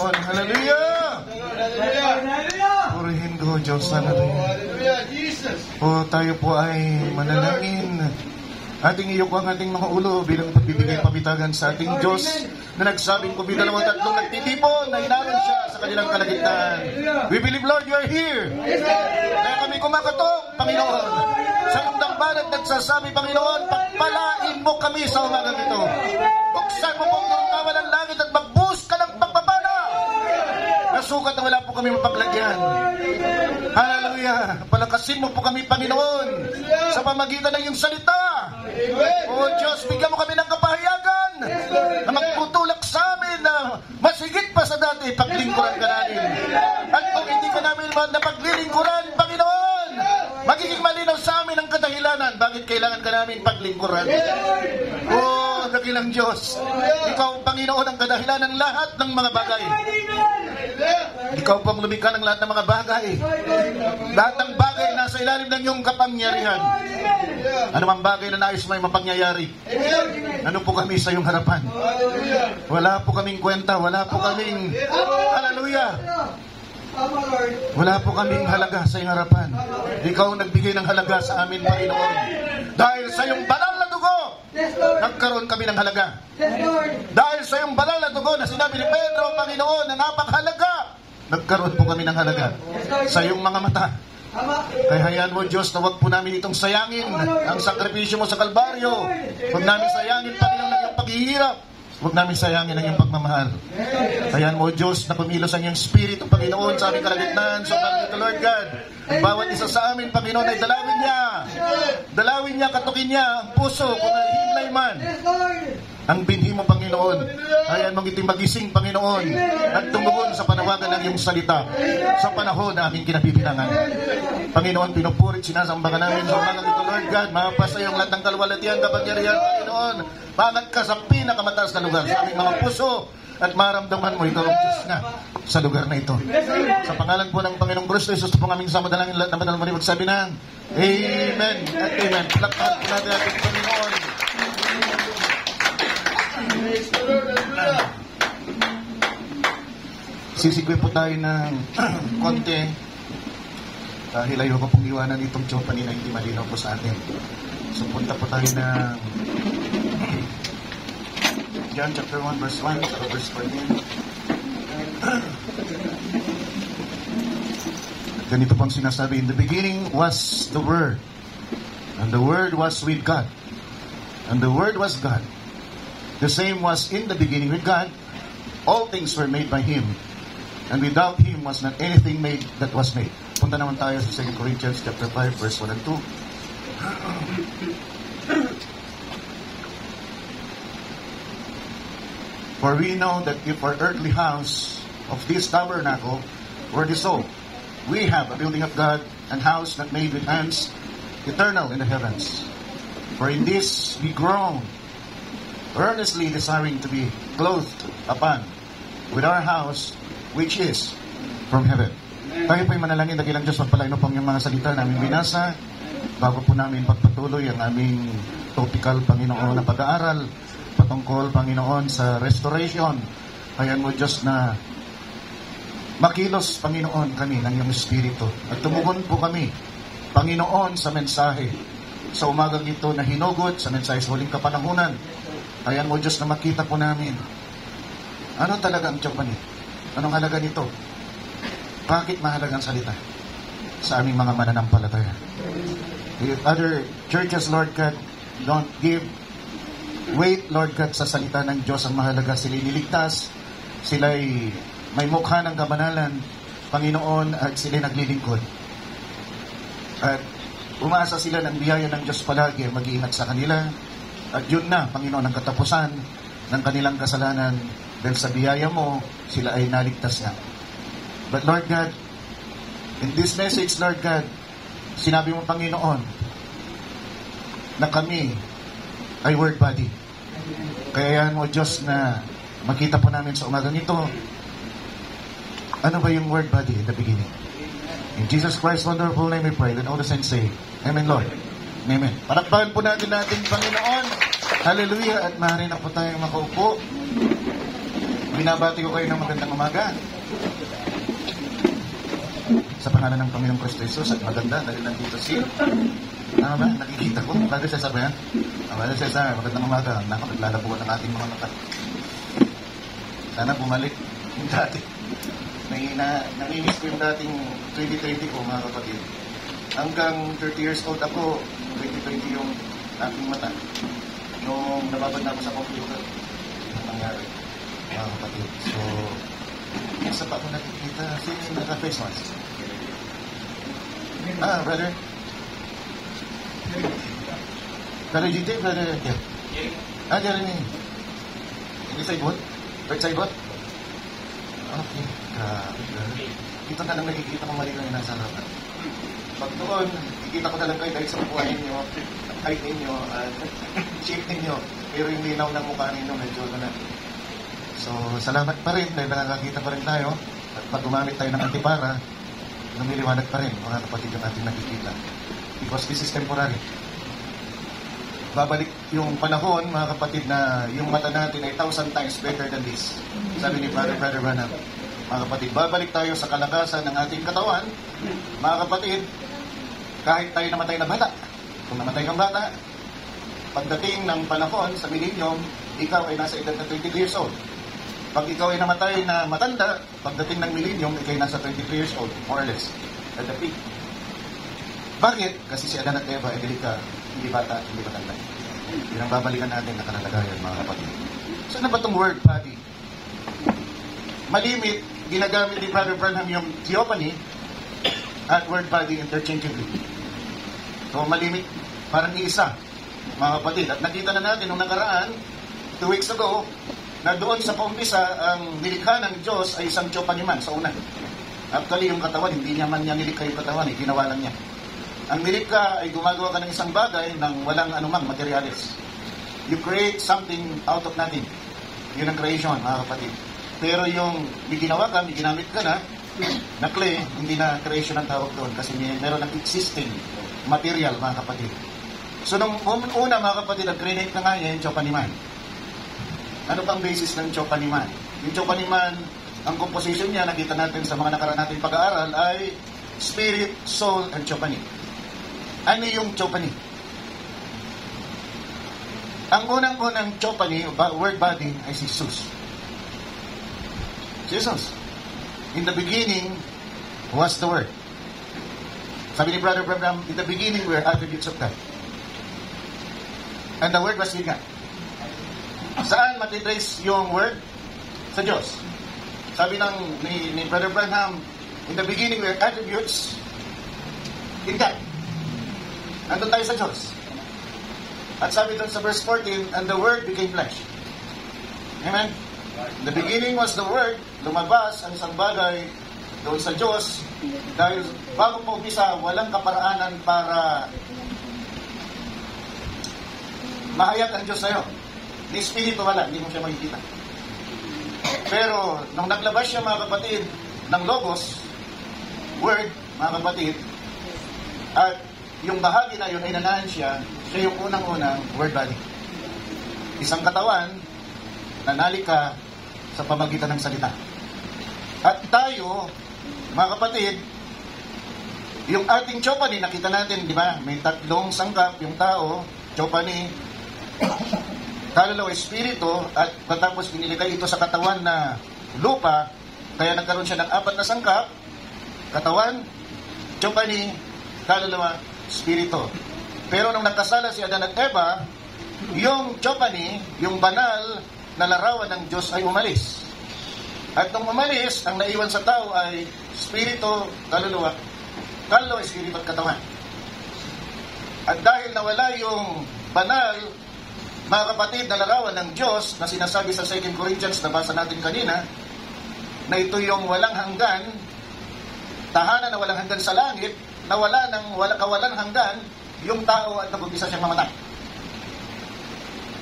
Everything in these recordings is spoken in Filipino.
Panginoon. Hallelujah! Purihin ko, Diyos. Hallelujah! O tayo po ay manalangin. Ating iyo ko ang ating mga ulo bilang pagbibigay pamitagan sa ating Diyos na nagsabing kung dalawang tatlong nagtitipon na inaron siya sa kanilang kalagitnaan. We believe, Lord, you are here. Kaya kami kumakatok, Panginoon. Sa iyong dambanan nagsasabi, Panginoon, pagpalain mo kami sa umagang ito. Buksan mo pong kawan ng langit at magbuhos ka ng pagpapala. Nasukat na wala po kami mapaglagyan. Hallelujah. Palakasin mo po kami, Panginoon, sa pamagitan ng iyong salita. O Diyos, bigyan mo kami ng kapahayagan na magputulak sa amin na masigit pa sa dati, paglingkuran ka namin. At kung hindi ka namin na paglilingkuran, Panginoon, magiging malinaw sa amin ang kadahilanan. Bakit kailangan ka namin paglingkuran? O dakilang Diyos, ikaw, Panginoon, ang kadahilanan ng lahat ng mga bagay. Ikaw pong lumikha ng lahat ng mga bagay. Lahat ng bagay nasa ilalim ng iyong kapangyarihan. Ano mang bagay na nais may mapangyayari? Ano po kami sa iyong harapan? Wala po kaming kwenta. Wala po kaming hallelujah. Wala po kaming halaga sa iyong harapan. Ikaw nagbigay ng halaga sa amin, Panginoon. Dahil sa iyong banal na dugo, nagkaroon kami ng halaga. Dahil sa iyong banal na dugo na sinabi ni Pedro, Panginoon, na napakahalaga, nagkaroon po kami ng halaga sa iyong mga mata. Kaya hayaan mo, Diyos, na huwag po namin itong sayangin ang sakripisyo mo sa Kalbaryo. Huwag namin sayangin, Panginoon, ang iyong paghihirap. Huwag namin sayangin ang iyong pagmamahal. Hayaan mo, Diyos, na kumilos ang iyong Espiritu, Panginoon, sa aming kalagitnaan. So, Panginoon, Lord God, ang bawat isa sa amin, Panginoon, ay dalawin niya. Dalawin niya, katukin niya ang puso kung nahihimlay man. Ang binhi mo, Panginoon, hayaan mong iting magising, Panginoon, at tumugon sa panawagan ng iyong salita sa panahon na aming kinabibilangan. Panginoon, pinupurit, sinasamba ka namin sa umagang ito, Lord God. Mapasa iyong lahat ng kaluwalhatian, kapangyarihan, Panginoon. Pangat ka sa pinakamataas na lugar sa aming mga puso at maramdaman mo ikaw ang Diyos na sa lugar na ito. Sa pangalan po ng Panginoong Kristo, Jesus po ang aming samadalangin lahat na madal mo rin magsabi ng Amen at Amen. Plakpan po natin ating Panginoon. Sisigwi po tayo ng konti dahil ayaw ko pong iwanan itong Chopani na hindi malinaw po sa atin. So punta po tayo ng John chapter 1 verse 1 to verse 14. Ganito pong sinasabi, in the beginning was the Word, and the Word was with God, and the Word was God. The same was in the beginning with God. All things were made by Him, and without Him was not anything made that was made. Punta naman tayo sa 2 Corinthians chapter 5 verse 1 and 2. For we know that if our earthly house of this tabernacle were dissolved, we have a building of God, an house not made with hands, eternal in the heavens. For in this we groan, earnestly desiring to be clothed upon with our house which is from heaven. Tayo po'y manalangin, dakilang Diyos, magpalain po ang mga salita namin binasa bago po namin pagpatuloy ang aming topical, Panginoon, na pag-aaral patungkol, Panginoon, sa restoration. Hayaan mo, Diyos, na makilos, Panginoon, kami ng iyong Espiritu at tumugon po kami, Panginoon, sa mensahe sa umagang ito na hinugot sa mensahe sa huling kapanahunan. Hayaan mo, Diyos, na makita po namin ano talaga ang Chopani. Anong halaga nito? Bakit mahalagang salita sa aming mga mananampalataya? The other churches, Lord God, don't give weight, Lord God, sa salita ng Diyos. Ang mahalaga, sila'y niligtas, sila'y may mukha ng kabanalan, Panginoon, at sila'y naglilingkod. At umasa sila ng biyaya ng Diyos palagi, mag-iingat sa kanila. At yun na, Panginoon, ang katapusan ng kanilang kasalanan. Dahil sa biyaya mo, sila ay naligtas na. But Lord God, in this message, Lord God, sinabi mo, Panginoon, na kami ay word body. Kaya yan mo, Diyos, na makita po namin sa umagang ito, ano ba yung word body in the beginning? In Jesus Christ's wonderful name we pray. Then all the saints say, Amen, Lord. Amen. Palakpakan po natin Panginoon. Hallelujah. At maaari na po tayong makaupo. Binabati ko kayo ng magandang umaga. Sa pangalan ng Panginoong Kristo Jesus at maganda dahil nandito si... Ano ba? Nakikita ko. Bago siya sabihan. Bago siya sabihan. Magandang umaga. Naglalabuan ng ating mga mata. Sana bumalik yung dati. Naminis ko yung dating 2020 ko, mga kapatid. Hanggang 30 years old ako, 2020 yung aking mata. Nung nababad na ako sa computer, ang nangyari, mga kapatid. So, isa pa ako nakikita. Sino yung naka-face mask? Brother? Brother GJ, brother Jeff? Jeremy. Hindi sa ibot? Right sa ibot? Okay. Dito na lang nakikita ko mali lang yung nasa harapan. Pag doon, kikita ko na lang kayo dahil sa buhay ninyo, height ninyo, shape ninyo. Pero yung linaw ng mukha ninyo, medyo na. So, salamat pa rin dahil nakakita pa rin tayo. At pag gumamit tayo ng antipara, lumiliwanag pa rin mga kapatid yung ating nakikita. Because this is temporary. Babalik yung panahon, mga kapatid, na yung mata natin ay 1,000 times better than this. Sabi ni Brother Branham. Mga kapatid, babalik tayo sa kalakasan ng ating katawan. Mga kapatid, kahit tayo namatay na bata, kung namatay kang bata, pagdating ng panahon sa millennium, ikaw ay nasa edad na 23 years old. Pag ikaw ay namatay na matanda, pagdating ng millennium, ikaw ay nasa 23 years old, more or less, at the peak. Bakit? Kasi si Adan at Eva ay hindi bata, hindi matanda. Yun ang babalikan natin na kanalagayan, mga kapatid. So, ano ba itong word body? Malimit, ginagamit ni Brother Branham yung theophany at word body interchangeably. So, malimit, parang iisa, mga kapatid. At nakita na natin nung nakaraan, 2 weeks ago, na doon sa paumpisa, ang nilikha ng Diyos ay isang theophany man sa una. Actually, yung katawan, hindi naman niya nilikha yung katawan, ginawa lang niya. Ang nilikha ay gumagawa ka ng isang bagay ng walang anumang materialis. You create something out of nothing. Yun ang creation, mga kapatid. Pero yung may ginawa ka, may ginamit ka na clay, hindi na creation ang tawag doon kasi meron ng existing material, mga kapatid. So, nung una, mga kapatid, ang create na nga niya yung theophany man. Ano pang basis ng theophany man? Yung theophany man, ang composition niya, nakita natin sa mga nakaraan nating pag-aaral, ay spirit, soul, and theophany. Ano yung theophany? Ang unang-unang theophany, word body, ay si Jesus. Jesus. In the beginning was the Word. Sabi ni Brother Branham, in the beginning were attributes of God. And the Word was with God. Saan matitrace yung Word? Sa Diyos. Sabi ni Brother Branham, in the beginning were attributes in God. Nandun tayo sa Diyos. At sabi doon sa verse 14, and the Word became flesh. Amen? In the beginning was the Word, lumabas ang isang bagay doon sa Diyos, dahil bago pa umpisa, walang kaparaanan para mahayag ang Diyos sa'yo. Ni Espiritu wala, hindi mo siya makikita. Pero, nung naglabas siya, mga kapatid, ng Logos, Word, mga kapatid, at yung bahagi na yun ay nanahan siya yung unang-unang word body. Isang katawan na nalika sa pamagitan ng salita. At tayo, mga kapatid, yung ating theophany, nakita natin, di ba? May 3 sangkap, yung tao, theophany, kaluluwa, espiritu, at patapos pinilikay ito sa katawan na lupa, kaya nagkaroon siya ng 4 na sangkap, katawan, theophany, kaluluwa, espiritu. Pero nung nagkasala si Adan at Eva, yung theophany, yung banal na larawan ng Diyos ay umalis. At nung umalis, ang naiwan sa tao ay espiritu, kaluluwa, espiritu at katawan. At dahil nawala yung banal, mga kapatid, na larawan ng Diyos na sinasabi sa 2 Corinthians, nabasa natin kanina, na ito yung walang hanggan, tahanan na walang hanggan sa langit, na kawalan hanggan yung tao at nag-umpisa siyang mamatay.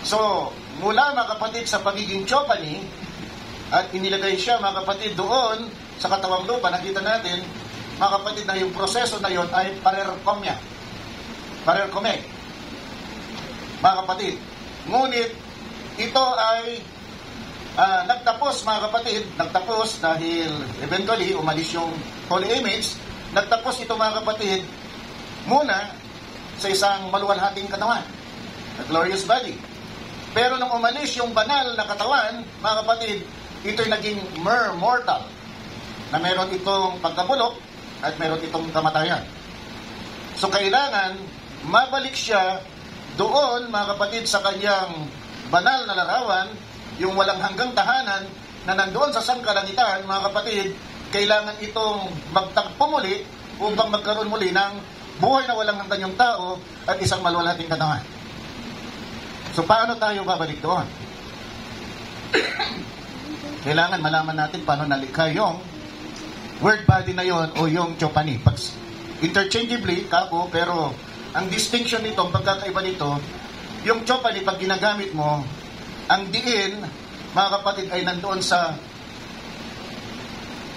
So, mula, mga kapatid, sa pagiging theophany, at inilagay siya, mga kapatid, doon sa katawang lupa, nakita natin, mga kapatid, na yung proseso na yon ay parerkomia. Parerkome. Mga kapatid. Ngunit, ito ay Nagtapos mga kapatid, nagtapos dahil eventually umalis yung holy image. Nagtapos ito mga kapatid muna sa isang maluwalhating katawan, a glorious body. Pero nung umalis yung banal na katawan, mga kapatid, ito'y naging mortal, na meron itong pagkabulok at meron itong kamatayan. So kailangan mabalik siya doon mga kapatid sa kanyang banal na larawan, yung walang hanggang tahanan na nandoon sa sangkalangitan, mga kapatid. Kailangan itong magtagpo muli upang magkaroon muli ng buhay na walang hanggan yung tao at isang maluwalhating katawan. So paano tayo babalik doon? Kailangan malaman natin paano nalikha yung word body na yon o yung chopani. Interchangeably, kako, pero ang distinction nito, ang pagkakaiba nito, yung chopani pag ginagamit mo, ang diin, mga kapatid, ay nandoon sa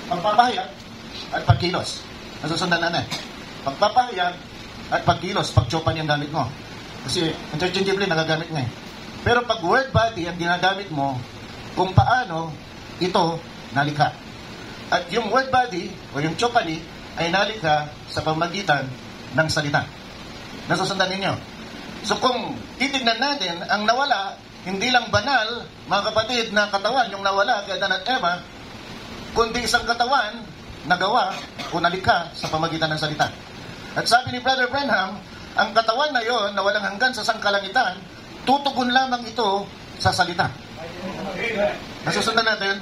pagpapahayag at pagkilos. Nasusundan na. Pagpapahayag at pagkilos, pag chopani ang gamit mo. Kasi interchangeably nagagamit nga. Pero pag word body ang ginagamit mo, kung paano ito nalikha. At yung word body o yung chopani ay nalikha sa pamagitan ng salita. Nasusundan ninyo? So kung titignan natin, ang nawala, hindi lang banal, mga kapatid, na katawan yung nawala kay Adan at Eva, kundi isang katawan na gawa o nalikha sa pamagitan ng salita. At sabi ni Brother Branham, ang katawan na yon na walang hanggan sa sangkalangitan, tutugon lamang ito sa salita. Nasusundan natin?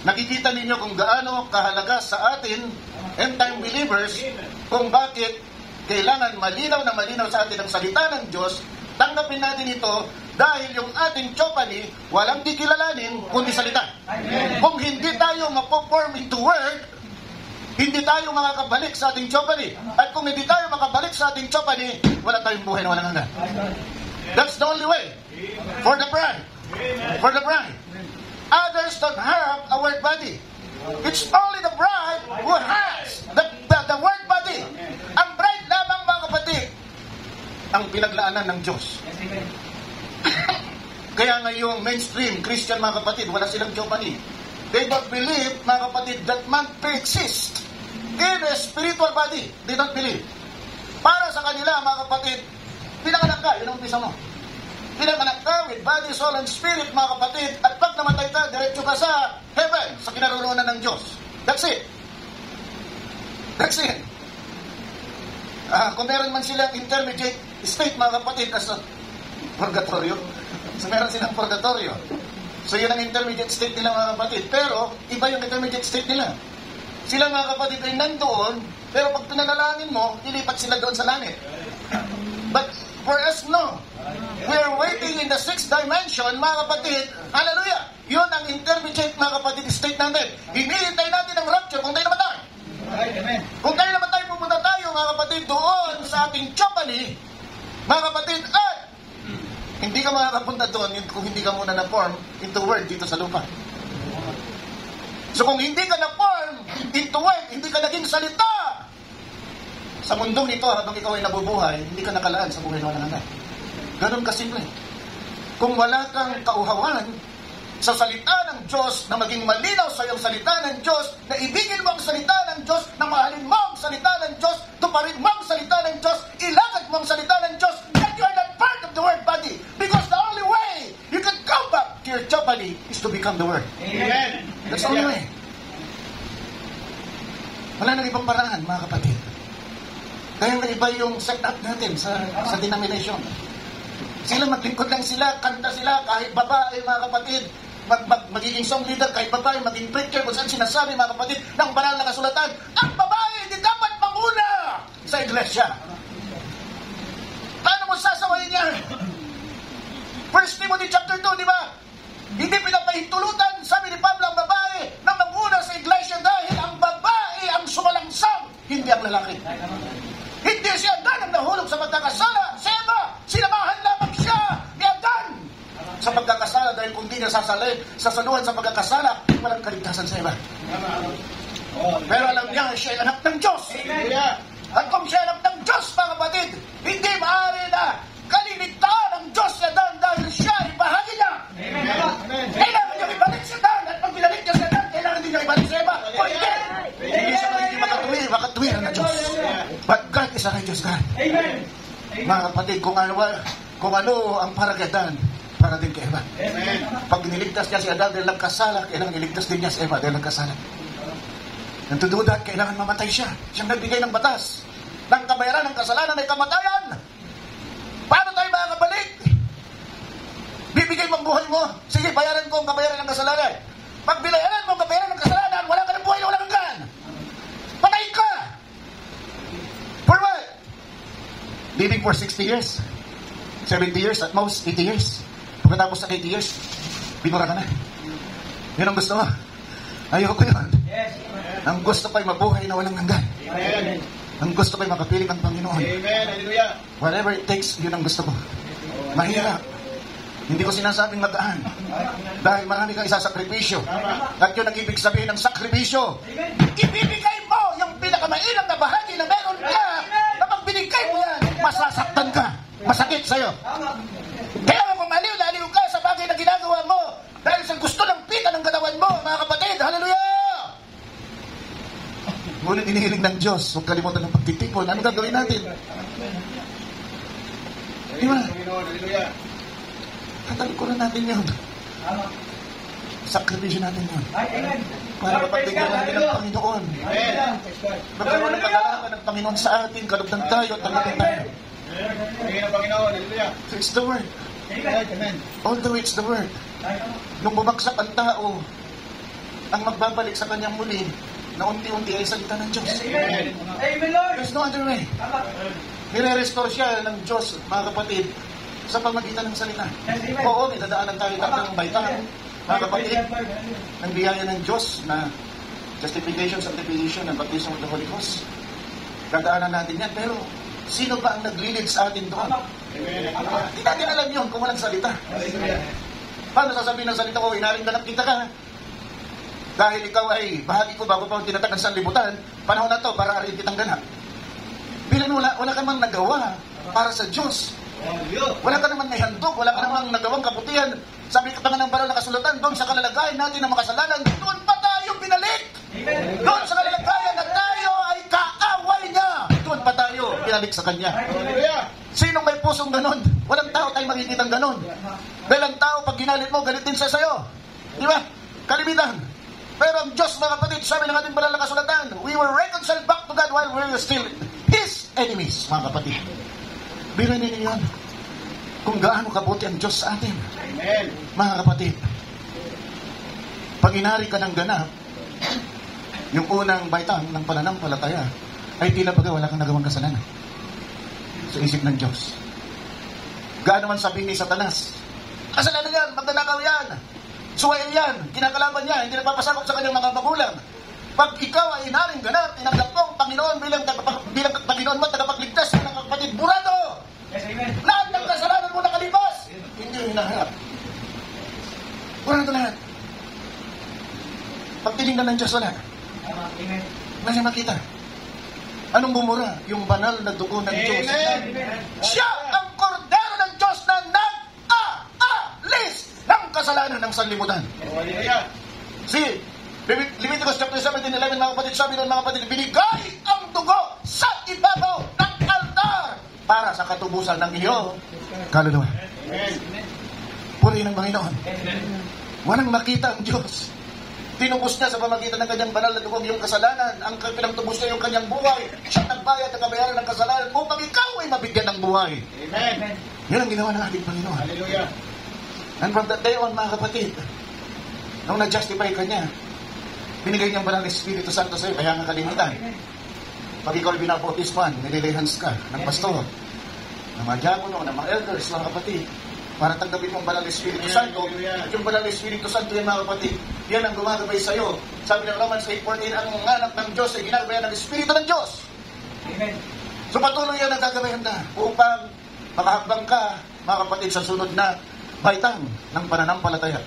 Nakikita ninyo kung gaano kahalaga sa atin, end-time believers, kung bakit kailangan malinaw na malinaw sa atin ang salita ng Diyos. Tanggapin natin ito dahil yung ating chopani walang kikilalanin kundi salita. Kung hindi tayo mapo-form into word, hindi tayo makakabalik sa ating chopani. At kung hindi tayo makabalik sa ating chopani, wala tayong buhay na walang hanggan. That's the only way for the bride. For the bride. Others don't have a word body. It's only the bride who has the word body. Ang bride lamang, mga kapatid, ang pinaglaanan ng Diyos. Kaya nga yung mainstream Christian, mga kapatid, wala silang chopani. They don't believe, mga kapatid, that man pre-exists in a spiritual body. They don't believe. Para sa kanila, mga kapatid, pinanganak ka, yun ang umpisa mo. Pinanganak ka with body, soul, and spirit, mga kapatid, at pag namatay ka, diretso ka sa heaven, sa kinaroroonan ng Diyos. That's it. That's it. Kung meron man silang intermediate state, mga kapatid, as a purgatorio, so meron silang purgatorio. So yun ang intermediate state nila, mga kapatid. Pero, iba yung intermediate state nila. Sila, mga kapatid, ay nandoon, pero pag pinanalangin mo, ilipat sila doon sa langit. But for us, no. We're waiting in the 6th dimension, mga kapatid. Hallelujah! Yun ang intermediate, mga kapatid, state natin. Hinihintay natin ang rapture kung tayo namatay. Amen. Kung tayo namatay, pupunta tayo, mga kapatid, doon sa ating chopani, mga kapatid, at hindi ka makakapunta doon kung hindi ka muna na-form into word dito sa lupa. So kung hindi ka na-form into word, hindi ka naging salita sa mundong ito habang ikaw ay nabubuhay, hindi ka nakalaan sa buhay na walang hanggan. Ganun kasimple. Kung wala kang kauhawan sa salita ng Diyos, na maging malinaw sa iyong salita ng Diyos, na ibigin mo ang salita ng Diyos, na mahalin mo ang salita ng Diyos, tuparin mo ang salita ng Diyos, ilagad mo ang salita ng Diyos, then you are not part of the word body. Because the only way you can go back to your chopani is to become the word. Amen. That's the only way. Wala nang ibang paraan, mga kapatid. Kaya nga iba yung setup natin sa denomination. Sila maglingkod lang sila, kanta sila, kahit babae, mga kapatid, magiging song leader, kahit babae, maging preacher, kung saan sinasabi, mga kapatid, ng banal na kasulatan, ang babae hindi dapat manguna sa iglesia. Paano mo sasawayin niya? 1 Timothy chapter 2, di ba? Hindi pinapahintulutan, sabi ni Pablo, ang babae na manguna sa iglesia dahil ang babae ang sumalangsang, hindi ang lalaki. Hindi si Adan ang nahulog sa pagkakasala. Sa Eva, sinamahan lamang siya ni Adan sa pagkakasala dahil kung di niya sasaluhan sa pagkakasala, walang kaligtasan sa Eva. Pero alam niya, siya ay anak ng Diyos. At kung siya ay anak ng Diyos, mga kapatid, hindi maaari na kaliligtaan ng Diyos si Adan dahil siya ay bahagi niya. Kailangan niya ibalik Mga kapatid, kung ano ang paragatan, para din kay Eva. Pag niligtas niya si Adan dahil nagkasala, kailangan niligtas din niya si Eva dahil nagkasala. Nang tududa, kailangan mamatay siya. Siyang nagbigay ng batas. Nang kabayaran ng kasalanan ay kamatayan. Paano tayo makakabalik? Bibigay mo ang buhay mo. Sige, bayaran ko ang kabayaran ng kasalanan. Pag binayaran mo ang kabayaran ng kasalanan, wala ka ng buhay, wala kang gaan. Patay ka! For what? Living for 60 years. 70 years, at most 80 years. Pagkatapos sa 80 years, binura ka na. Yun ang gusto mo. Ayoko yun. Ang gusto ko ay mabuhay na walang hanggan. Ang gusto ko ay makapiling ang Panginoon. Amen. Hallelujah. Whatever it takes, yun ang gusto ko. Mahirap. Hindi ko sinasabing magaan. Dahil marami kang isasakripisyo. At yun ang ibig sabihin ng sakripisyo. Ibibigay mo yung pinakamainam na bahagi na meron ka. Kapag binigay mo yan, masasaktan ka. Masakit sa'yo. Kaya kung maliw-laliw ka sa bagay na ginagawa mo dahil sa gusto ng pita ng katawan mo, mga kapatid, hallelujah! Ngunit inihiling ng Diyos, huwag kalimutan ng pagtitipon. Ano gagawin natin? Di ba? Hallelujah. Tatalikuran natin yun. Sakripisyo natin yun. Para mapagbigyan natin ng Panginoon. Magkaroon ng kagalakan ng Panginoon sa atin, kalugdan tayo at tanggapin tayo. So it's the word. All the way it's the word. Nung bumagsak ang tao, ang magbabalik sa kanyang muli, na unti-unti ay salita ng Diyos. There's no other way. Nire-restore siya ng Diyos, mga kapatid, sa pamagitan ng salita. Oo, may dadaanan tayo ng baitang, mga kapatid, ng biyaya ng Diyos na justification, sanctification, and baptism of the Holy Ghost. Dadaanan natin yan, pero sino ba ang nag-lead sa atin doon? Hindi natin alam yun kung walang salita. Paano sasabihin ng salita ko, inaring ganap kita ka? Dahil ikaw ay bahagi ko bago pa ang tinatag ng sanlibutan, panahon na to para arin kitang ganap. Bilang wala ka mang nagawa para sa Diyos. Wala ka naman may handog, wala ka namang nagawang kabutihan. Sabi ka pa nga ng banal na kasulatan, doon sa kalalagayan natin ng makasalanan, doon pa tayo binalik. Doon sa kalalagayan na tayo ay kaaway niya. Doon pa tayo binalik sa Kanya. Sinong may pusong ganon? Walang tao tayong makikitang ganon. Dahil ang tao, pag ginalit mo, galit din siya sa'yo. Di ba? Kalimitan. Pero ang Diyos, mga kapatid, sabi ng ating banal na kasulatan, we were reconciled back to God while we were still His enemies, mga kapatid. Biruin ninyo yun. Kung gaano kabuti ang Diyos sa atin. Amen. Mga kapatid, pag inari ka ng ganap, yung unang baitang ng pananampalataya, ay tila baga wala kang nagawang kasalanan sa isip ng Diyos. Gaano man sabihin ni Satanas, kasalanan yan, magnanakaw yan, suwail yan, kinakalaban niya, hindi nagpapasakop sa kanyang mga magulang. Pag ikaw ay inaring ganap, tinanggap mo ang Panginoon bilang Panginoon mo, tagapagligtas ng mga kapatid, burado! Lahat ng kasalanan mo nakalipas, hindi yung hinaharap. Burado lahat. Pag tinignan ng Diyos, wala. Wala siya makita. Anong bumura? Yung banal na dugo ng Diyos. Siya ang kordero ng Diyos na nag-aalis ng kasalanan ng sanlibutan. See, Leviticus chapter 17:11, mga kapatid, sabi ng mga kapatid, binigay ang dugo sa ibabaw ng altar para sa katubusan ng iyo kaluluwa. Purihin ang Panginoon. Walang makita ang Diyos. Tinubos niya sa pamagitan ng kanyang banal na dugo ang iyong kasalanan. Ang pinagtubos niya yung kanyang buhay. Siya nagbayad at kabayaran ng kasalanan upang ikaw ay mabigyan ng buhay. Amen. Yan ang ginawa ng ating Panginoon. Hallelujah. And from that day on, mga kapatid, nung na-justify ka niya, binigay niyang banal na Espiritu Santo sa iyo, kaya nga kalimitan. Pag ikaw ay binabautisman, nililihans ka ng pastor, ng mga diakono, ng mga elders, mga kapatid, para tanggapin mo ang banal na Espiritu Santo. At yung banal na Espiritu Santo yan, mga kapatid, yan ang gumagabay sa iyo. Sabi ng Romans 8:14, ang anak ng Diyos ay ginagabayan ng Espiritu ng Diyos. Amen. So patuloy yan ang gagabayan ka upang makahambang ka, mga kapatid, sa sunod na baitang ng pananampalataya,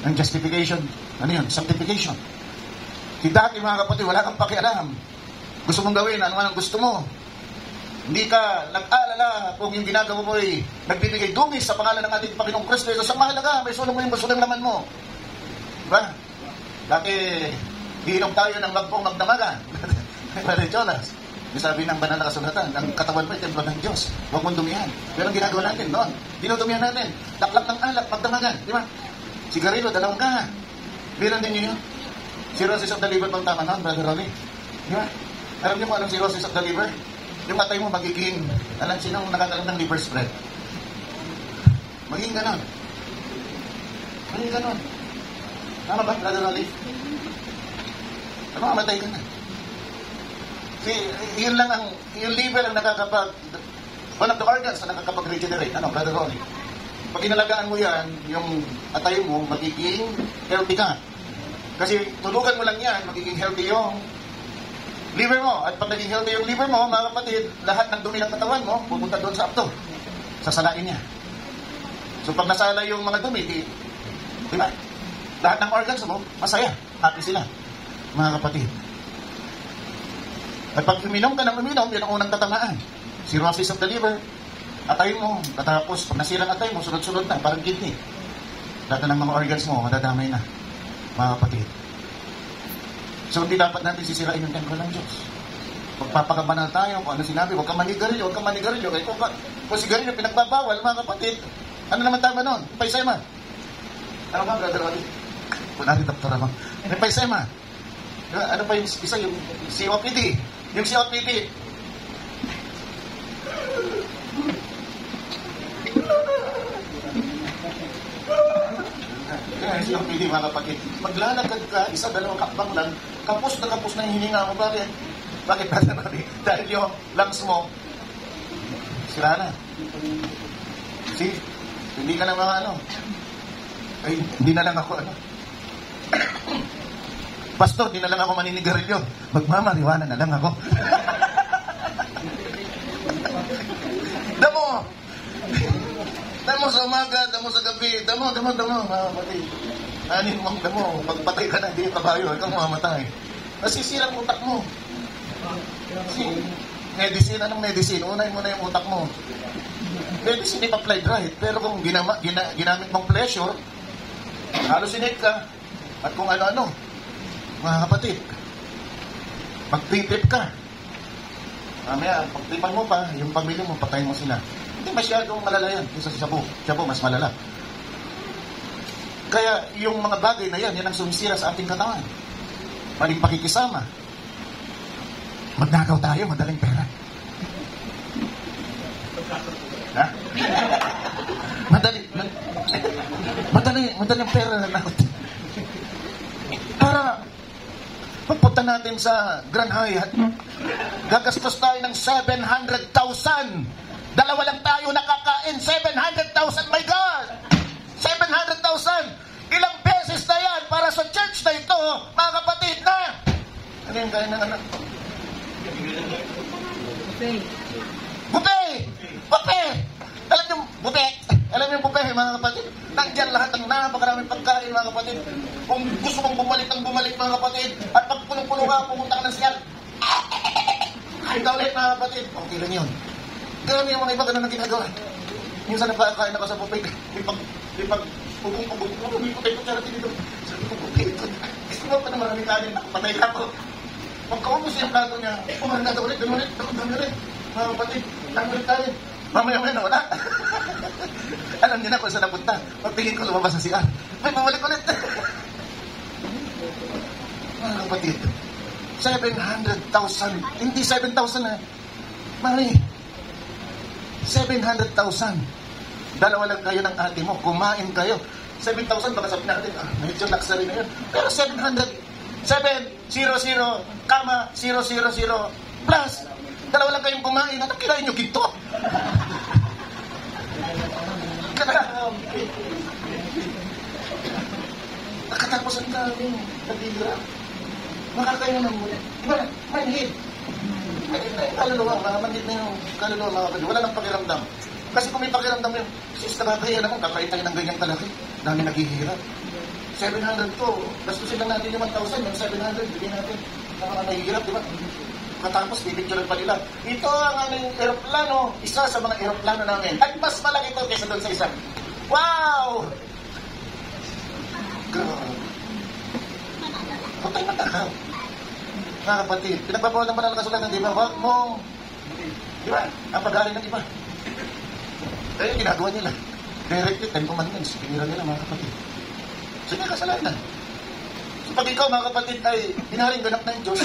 ng justification, ano yun, sanctification. Dati, mga kapatid, wala kang pakialam. Gusto mong gawin, ano man ang gusto mo. Hindi ka nag-alala kung yung ginagawa mo ay nagbibigay dungis sa pangalan ng ating Panginoong Kristo. Ito sa mahalaga, may sulong mo yung basulang laman mo. Diba? Dati, hiinom tayo ng magbong magdamagan. Pare Jonas. Yung sabi ng banal na kasulatan, ang katawan mo ay templo ng Diyos. Huwag mong dumihan. Pero ang ginagawa natin noon, dinudumihan natin. Taklak ng alak, pagdamagan. Di ba? Sigarilyo, dalawang kaha. Bilang din nyo yun. Cirrhosis of the liver bang tama noon, Brother Rolly? Di ba? Alam niyo kung anong cirrhosis of the liver? Yung matay mo magiging, alam sinong nakakaroon ng liver spread? Magiging ganon. Magiging ganon. Tama ba, Brother Rolly? Mamatay ka na. Yun lang yung liver ang nakakapag, one of the organs na nakakapag-regenerate. Ano, Brother Ronnie? Pag inalagaan mo yan, yung atay mo, magiging healthy ka. Kasi tulugan mo lang yan, magiging healthy yung liver mo. At pag naging healthy yung liver mo, mga kapatid, lahat ng dumi ng katawan mo, pupunta doon sa apto. Sasalain niya. So pag nasala yung mga dumi, di ba? Lahat ng organs mo, masaya. Happy sila. Mga kapatid. At pag uminom ka ng uminom, yan ang unang tatamaan. Cirrhosis of the liver. Atay mo, katapos, pag nasirang atay mo, sunod-sunod na, parang kidney. Lahat ng mga organs mo, madadamay na. Mga kapatid. So, hindi dapat natin sisirain yung templo ng Diyos. Magpapakabanal tayo, kung ano sinabi, huwag ka manigarilyo, huwag ka manigarilyo. Kaya kung sigarilyo pinagbabawal, mga kapatid, ano naman tama nun? Paisema. Ano ba, Brother Wally? Kung natin doktora mo. May paisema. Ano pa yung isa, yung COPD. Yung COPD. Kaya yung COPD, mga kapatid. Maglalakad ka, isa, dalawang kakbang lang, kapos na yung hininga mo. Bakit? Bakit ba? Dahil yung lungs mo, sira na. See? Hindi ka na mga ano. Ay, hindi na lang ako ano. Pastor, di na lang ako maninigarilyo. Magmamariwana na lang ako. Damo! Damo sa umaga, damo sa gabi. Damo, mga kapatid. Anin mong damo. Pagpatay ka na, di ka kabayo. Ikaw mamamatay. Nasisira ang utak mo. Kasi, medicine, anong medicine? Unay mo na yung utak mo. Medicine if applied right. Pero kung ginamit mong pleasure, hallucinate ka. At kung ano-ano, mga kapatid, mag-trip ka. Mamaya, pag-tripan mo pa, yung pamilya mo, patayin mo sila. Hindi masyadong malala yan. Isa sa Shabu, mas malala. Kaya yung mga bagay na yan, yan ang sumisira sa ating katawan. Maling pakikisama. Magnakaw tayo, madaling pera. Ha? Madaling pera na nakot. Para pagpunta natin sa Grand Hyatt, gagastos tayo ng 700,000. Dalawa lang tayo nakakain. 700,000, my God! 700,000! Ilang beses na yan para sa church na ito, mga kapatid na! Ano yung kaya ng anak? Buffet! Alam niyo, buffet! Alam niyo yung buffet, mga kapatid? Nandiyan lahat ng napakaraming pagkain, mga kapatid. Kung gusto mong bumalik, mga kapatid. At pag punong-puno ka, pumunta ka ng siyal. Ikaw ulit, mga kapatid. Okay lang yun. Ganun yung mga iba, ganun ang ginagawa. Minsan nagkakain ako sa buffet. Di pag pugong-pugong, may putay ko charity dito. Sabi ko, buffet ito. Gusto mo pa na maraming kanin, nakapatay ka ko. Pagkaubos yung plato niya, kumain na ulit, ganun ulit. Mga kapatid, ulit tayo. Mamaya-maya na wala. Alam niyo na kung saan napunta. Pagtingin ko lumabas na si Ann. May bumalik ulit. Mga kapatid, 700,000. Hindi 7,000 na. Mari, 700,000. Dalawa lang kayo ng ate mo. Kumain kayo. 7,000 baka sabi natin, medyo luxury na yun. Pero 700, 700, 000 plus. Dalawa lang kayong kumain. At kinain nyo ginto. Nakatapos ang daming nabira. Makakain mo ng muli. Diba na? Manhid. Manhid na yung kaluluwa. Manhid na yung kaluluwa, mga kapatid. Wala nang pakiramdam. Kasi kung may pakiramdam yun, sis, nakakaya naman, kakain tayo ng ganyang kalaki. Dami naghihirap. 700 to. Gastusin lang natin yung 1,000. Yung 700, bigyan natin. Nakakahihirap, diba? Katapos, bibigyan pa nila. Ito ang aming aeroplano. Isa sa mga aeroplano namin. At mas malaki ito kaysa doon sa isa. Wow! Grabe. Patay matakaw. Mga kapatid, pinagbabawal ng banal na kasulatan, di ba? Huwag mo, di ba? Ang pag-aalay ng iba. Kaya yung ginagawa nila. Directly, 10 commandments. Pinira nila, mga kapatid. So, may kasalanan. So, pag ikaw, mga kapatid, ay hinaring ganap ng Diyos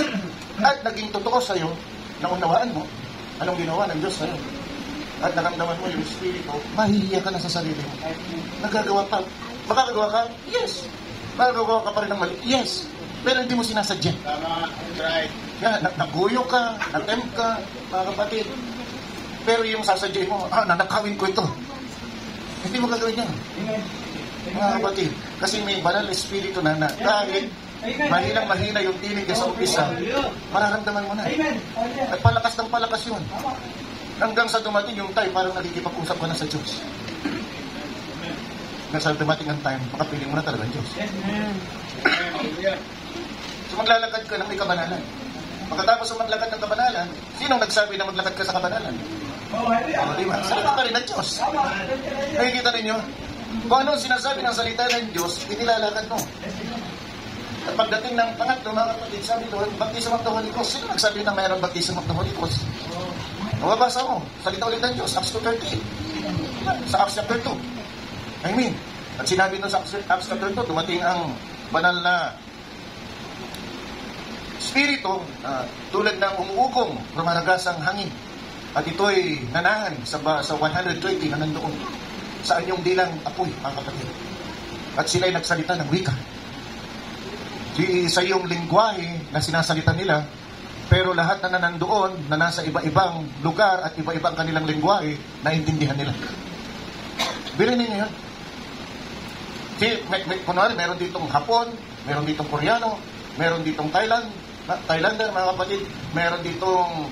at naging totoo sa'yo, naunawaan mo, anong ginawa ng Diyos sa'yo, at naramdaman mo yung Espiritu, mahihiya ka na sa sarili mo. Nagagawa ka. Makakagawa ka? Yes. Makakagawa ka pa rin ng mali? Yes. Pero hindi mo sinasadya. Tama. Right. Yan, naguyo ka, natempt ka, mga kapatid. Pero yung sasadya mo, nanakawin ko ito. Hindi mo gagawin yan. Mga kapatid. Kasi may banal na Espiritu na kahit mahinang-mahina yung tinig sa umpisa, mararamdaman mo na. At palakas ng palakas yun. Hanggang sa dumating yung time, parang nakikipag-usap ka na sa Diyos. Hanggang sa dumating ang time, makapiling mo na talaga ang Diyos. Hallelujah. So maglalakad ka ng may kabanalan. Pagkatapos ng maglakad ng kabanalan, sinong nagsabi na maglakad ka sa kabanalan? Diba? Salita pa rin ng Diyos. Nakikita ninyo? Kung ano sinasabi ng salita ng Diyos, inilalakad mo. At pagdating ng pangatlo, mga kapatid, sabi doon, baptism of the Holy Ghost. Sino nagsabi na mayroong baptism of the Holy Ghost? Mababasa mo, salita ulit ng Diyos, Acts 2:38. Sa Acts chapter 2. I mean, at sinabi doon sa Acts chapter 2, dumating ang banal na Espiritu, tulad ng umuugong, rumaragasang hangin. At ito'y nanahan sa 120 na nandoon. Sa anyong dilang apoy, mga kapatid. At sila'y nagsalita ng wika. Sa iyong lingwahe na sinasalita nila, pero lahat na nandoon, na nasa iba-ibang lugar at iba-ibang kanilang lingwahe, naintindihan nila. Bilhin ninyo yan. Kunwari, meron ditong Hapon, meron ditong Koreano, meron ditong Thailander, mga kapatid, meron ditong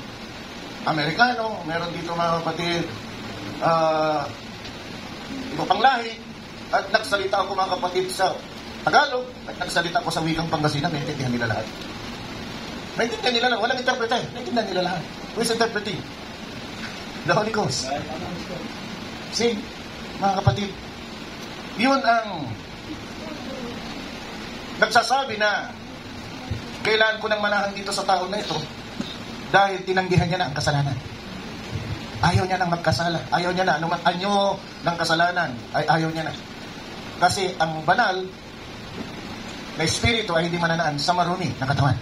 Amerikano, meron ditong mga kapatid, iba pang lahi, at nagsalita ako, mga kapatid, sa Tagalog, at nagsalita ako sa wikang Pangasinan, naintindihan nila lahat. Naintindihan nila lahat, walang interpreter, naintindihan nila lahat. Who is interpreting? The Holy Ghost. See, mga kapatid, yun ang nagsasabi na kailangan ko nang manahan dito sa taon na ito dahil tinanggihan niya na ang kasalanan. Ayaw niya nang magkasala. Ayaw niya na. Anong anyo ng kasalanan ay ayaw niya na. Kasi ang banal na Espiritu ay hindi mananaan sa marumi na katawan.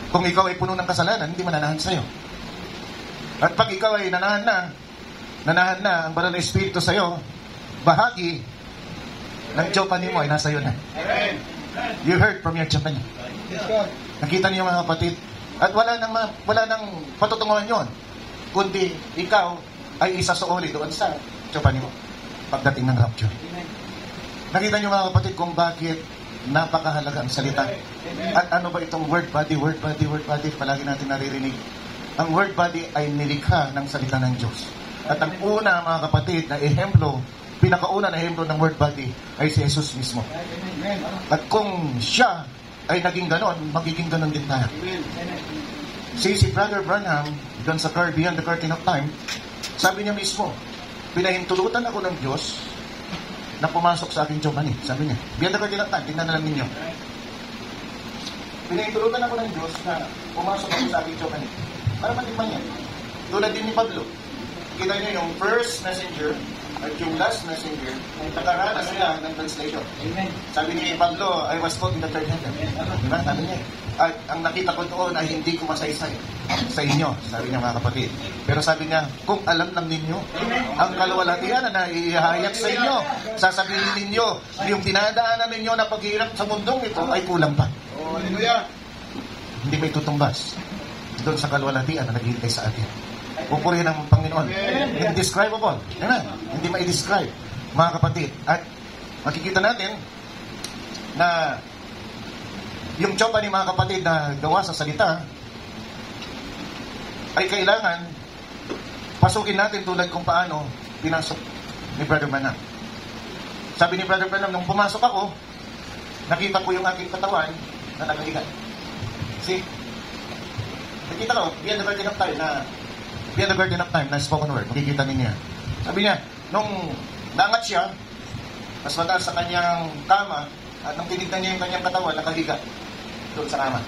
Kung ikaw ay puno ng kasalanan, hindi mananahan sa'yo. At pag ikaw ay nanahan na ang banal na Espiritu sa'yo, bahagi ng Diyopani mo ay nasa iyo na. You heard from your Diyopani. Nakita niyo, mga kapatid, at wala nang patutunguhan yon, kundi ikaw ay isa sa uli doon sa Diyopani mo pagdating ng rapture. Nakita niyo, mga kapatid, kung bakit napakahalaga ang salita. At ano ba itong word body, palagi natin naririnig. Ang word body ay nilikha ng salita ng Diyos. At ang una, mga kapatid, na ehemplo, pinakauna na ehemplo ng word body ay si Jesus mismo. At kung siya ay naging ganon, magiging ganon din tayo. Si Brother Branham, doon sa Beyond the Curtain of Time, sabi niya mismo, pinahintulutan ako ng Diyos na pumasok sa aking Diyopani. Sabi niya, Beyond the Curtain of Time, tingnan na lang ninyo. Pinahintulutan ako ng Diyos na pumasok ako sa aking Diyopani. Para matikman niya. Tulad din ni Pablo. Kita niyo yung first messenger at yung last messenger, nakaranas sila ng translation. Amen. Sabi ni Pablo, I was caught in the third heaven. Diba? Sabi niya. At ang nakita ko doon ay hindi ko masaysay sa inyo, sabi niya, mga kapatid. Pero sabi niya, kung alam lang ninyo, ang kalwalhatian na ihahayag sa inyo, sasabihin ninyo, yung dinadaanan ninyo na paghihirap sa mundong ito ay kulang pa. Oh, hallelujah. Hindi may tutumbas doon sa kalwalhatian na naghihintay sa atin. Pupurihin ng Panginoon. Indescribable. Hindi ma-describe, mga kapatid. At makikita natin na yung Diyopani, mga kapatid, na gawa sa salita ay kailangan pasukin natin tulad kung paano pinasok ni Brother Branham. Sabi ni Brother Branham, nung pumasok ako, nakita ko yung aking katawan na nakahiga. See? Nakita ko, Beyond the Curtain of Time na spoken word. Makikita ninyo. Sabi niya, nung naangat siya, mas mataas sa kanyang kama, at nung tinignan niya yung kanyang katawan, nakahiga doon sa kama.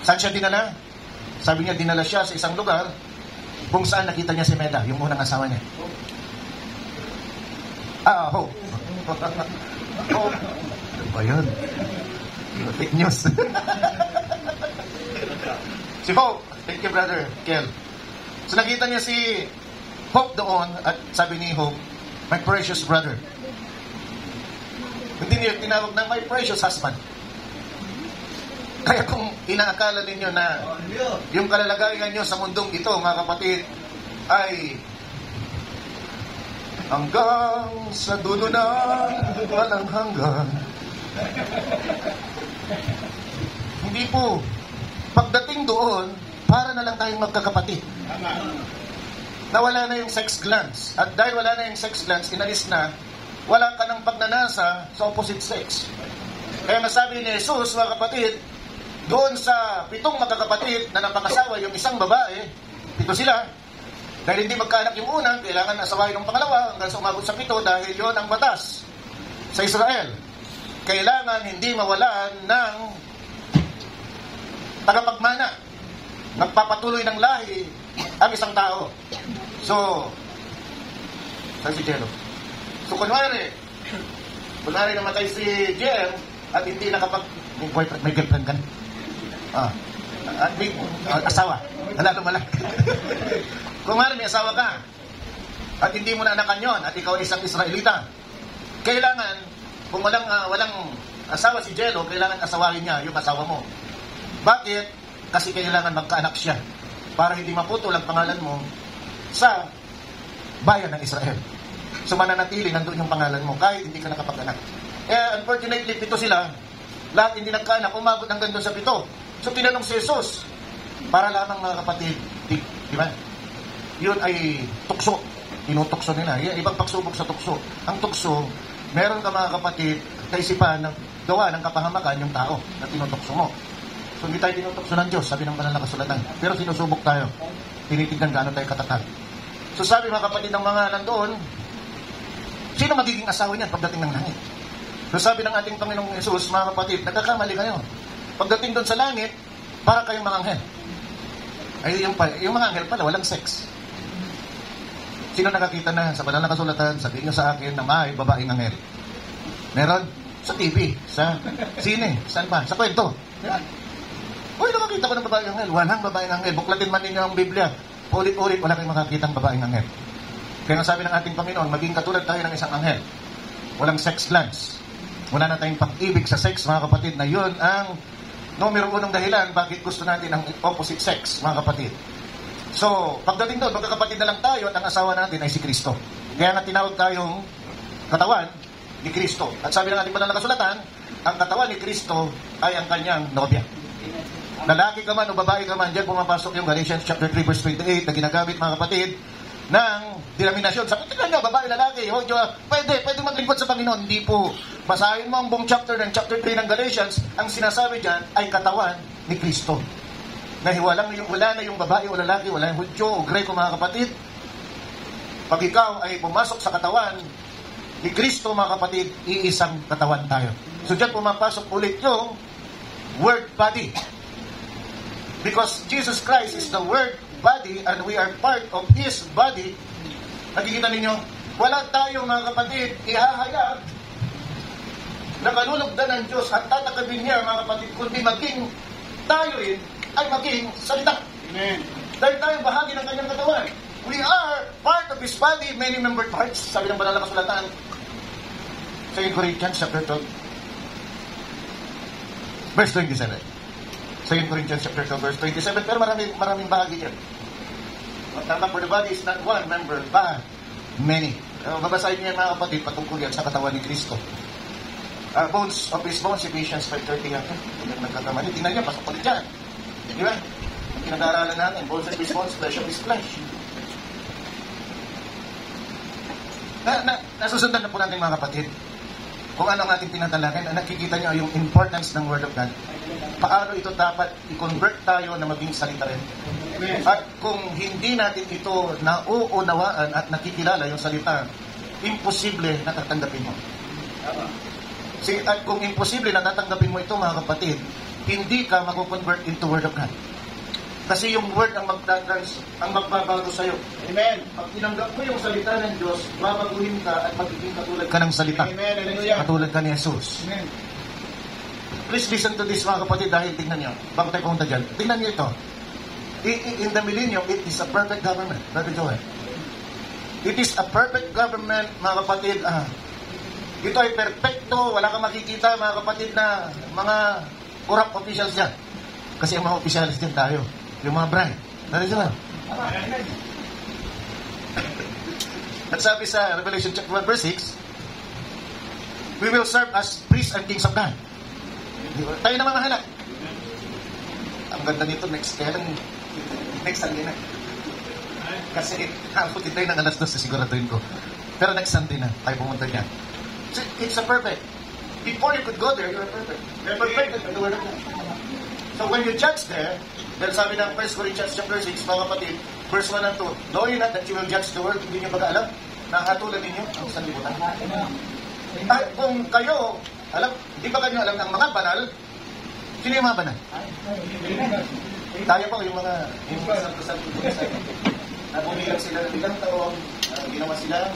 Saan siya dinala? Sabi niya, dinala siya sa isang lugar kung saan nakita niya si Meda, yung unang asawa niya. Hope. Hope. Ano ba yun? Fake news. Si Hope. Thank you, Brother Kel. So nakita niya si Hope doon at sabi ni Hope, my precious brother. Hindi niya tinawag na my precious husband. Kaya kung inaakala ninyo na yung kalalagayan nyo sa mundong ito, mga kapatid, ay hanggang sa dulo na walang hanggan. Hindi po. Pagdating doon, para na lang tayong magkakapatid. Nawala na yung sex glands. At dahil wala na yung sex glands, inalis na, wala ka ng pagnanasa sa opposite sex. Kaya nasabi ni Jesus, mga kapatid, doon sa 7 magkakapatid na napakasawa yung isang babae, 7 sila, dahil hindi magkaanak yung una, kailangan asawahin ng pangalawa hanggang sa umabot sa 7 dahil yon ang batas sa Israel. Kailangan hindi mawalan ng tagapagmana, nagpapatuloy ng lahi ang isang tao. So, saan si Jello? So, kunwari namatay si Jem at hindi may boyfriend, may girlfriend ka na. At may asawa. Lalo malaki. Kung may asawa ka at hindi mo na anakan yon at ikaw isang Israelita, kailangan, kung walang asawa si Jello, kailangan asawahin niya yung asawa mo. Bakit? Kasi kailangan magkaanak siya para hindi maputol ang pangalan mo sa bayan ng Israel. So mananatili, nandun yung pangalan mo kahit hindi ka nakapag-anak. Unfortunately, 7 sila, lahat hindi nagkaanak, umabot hanggang doon sa 7. So tinanong si Jesus, para lamang mga kapatid, di ba? Yun ay tukso. Tinutukso nila. Ibang pagsubok sa tukso. Ang tukso, meron ka mga kapatid, kaisipan ng gawa ng kapahamakan yung tao na tinutukso mo. So hindi tayo tinutukso ng Diyos, sabi ng banal na kasulatan. Pero sinusubok tayo. Tinitignan gaano tayo katatag. So sabi mga kapatid ng mga nandoon, sino magiging asawa niyan pagdating ng langit? So sabi ng ating Panginoong Jesus, mga kapatid, nagkakamali kayo. Pagdating doon sa langit, para kayong mga anghel. Ay, yung mga anghel pala, walang sex. Sino nakakita na sa banal na kasulatan, sabihin nyo sa akin na may babaeng anghel? Meron? Sa TV, sa sine, saan pa? Sa kwento. Uy, nakakita ko ng babaeng anghel. Walang babaeng anghel. Buklatin man ninyo ang Biblia. Ulit-ulit, wala kayong makakita ng babaeng anghel. Kaya sabi ng ating Panginoon, maging katulad tayo ng isang anghel. Walang sex glands. Wala na tayong pag-ibig sa sex, mga kapatid, na yun ang numero 1 dahilan bakit gusto natin ang opposite sex, mga kapatid. So, pagdating doon, magkakapatid na lang tayo at ang asawa natin ay si Kristo. Kaya nga tinawag tayong katawan ni Kristo. At sabi ng ating banal na kasulatan, ang katawan ni Kristo ay ang kanyang nobya. Lalaki ka man o babae ka man, diyan pumapasok yung Galatians chapter 3 verse 28 na ginagamit, mga kapatid, ng denominasyon. Sabi, tignan nyo, babae, lalaki, pwede maglingkod sa Panginoon. Hindi po. Basahin mo ang buong chapter 3 ng Galatians, ang sinasabi dyan ay katawan ni Kristo. Na wala na yung babae o lalaki, wala yung Hudyo o Greko, mga kapatid. Pag ikaw ay pumasok sa katawan ni Kristo, mga kapatid, iisang katawan tayo. So dyan pumapasok ulit yung word body. Because Jesus Christ is the word body and we are part of His body. Nakikita ninyo, wala tayo, mga kapatid, ihahayag na kalulugdan ng Diyos at tatakabin niya, mga kapatid, kundi maging tayo rin ay maging salita. Amen. Dahil tayo bahagi ng kanyang katawan. We are part of His body, many membered parts. Sabi ng banal na kasulatan, 2 Corinthians chapter 12, verse 27. 2 Corinthians chapter 12, verse 27. Pero maraming bahagi yan. Ang for the body is not one member, but many. Babasahin niyo yan, mga kapatid, patungkol yan sa katawan ni Kristo. Bones of His bones, Ephesians 5:30 yan. Kung nagkakamali, tingnan niyo, pasok ulit yan. Di ba? Pinag-aaralan natin, bones of His bones, flesh of His flesh. Nasusundan na po natin, mga kapatid, kung ano ang ating tinatalagan, nakikita niyo yung importance ng Word of God. Paano ito dapat i-convert tayo na maging salita rin. At kung hindi natin ito nauunawaan at nakikilala yung salita, imposible na tatanggapin mo. At kung imposible na tatanggapin mo ito, mga kapatid, hindi ka mag-convert into Word of God. Kasi yung Word ang magbabago sa'yo. Amen. Pag tinanggap mo yung salita ng Diyos, babaguhin ka at magiging katulad ka ng salita. Amen. Hallelujah. Katulad ka ni Jesus. Amen. Please listen to this mga kapatid dahil tingnan nyo. Bago tayo pumunta dyan. Tingnan nyo ito. In the millennium, it is a perfect government. Brother Joel. It is a perfect government, mga kapatid. Ito ay perfecto. Wala kang makikita, mga kapatid, na mga corrupt officials dyan. Kasi ang mga officials dyan tayo. Yung mga bride. Brother Joel. At sabi sa Revelation chapter 1 verse 6, we will serve as priests and kings of God. Tayo na mga anak. Ang ganda nito, next Sunday na. Kasi hapon tayo ng alas 12, siguraduhin ko. Pero next Sunday na, tayo pumunta niya. So, it's a perfect. Before you could go there, you're perfect. You're perfect in the Word of God. So when you judge there, dahil sabi ng 1 Corinthians chapter 6, mga kapatid, verse 1 and 2, know ye not that you will judge the world, hindi nyo pag-alam, nakahatulan ninyo ang sanlibutan. At kung kayo, di ba kayo alam ng mga banal, sino yung mga banal? Tayo po, yung mga nabumilang sila ng ilang taon, ginawa sila,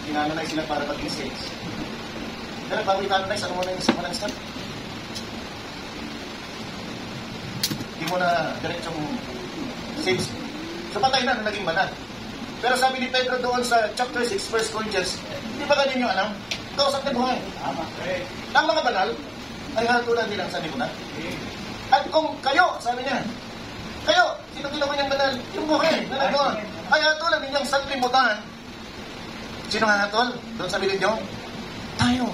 ginananay sila para maging saints. Pero bago itananay, saan mo na yung isa mo ng step? Hindi mo na diretsong saints. So patay na naging banal. Pero sabi ni Pedro doon sa chapter 6, 1 Corinthians, di ba ganyan yung alam? Kausap na buhay. Ang mga banal ay hatulan nilang sa lipunan. At kung kayo, sabi niya, kayo, sino ginawa niyang banal? Yung buhay na nagdoon. Ay hatulan ninyang sanlibutan. Sino nga hatol? Doon sabi ninyo? Tayo.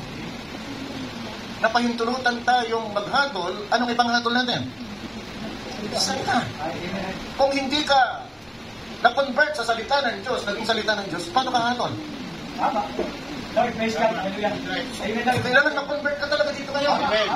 Napahintulutan tayong maghatol. Anong ipanghatol natin? Salita. Kung hindi ka na-convert sa salita ng Diyos, naging salita ng Diyos, paano ka hatol? Tama. Lord, praise God. Hallelujah. Amen. Kailangan mag-convert ka talaga dito ngayon. Amen.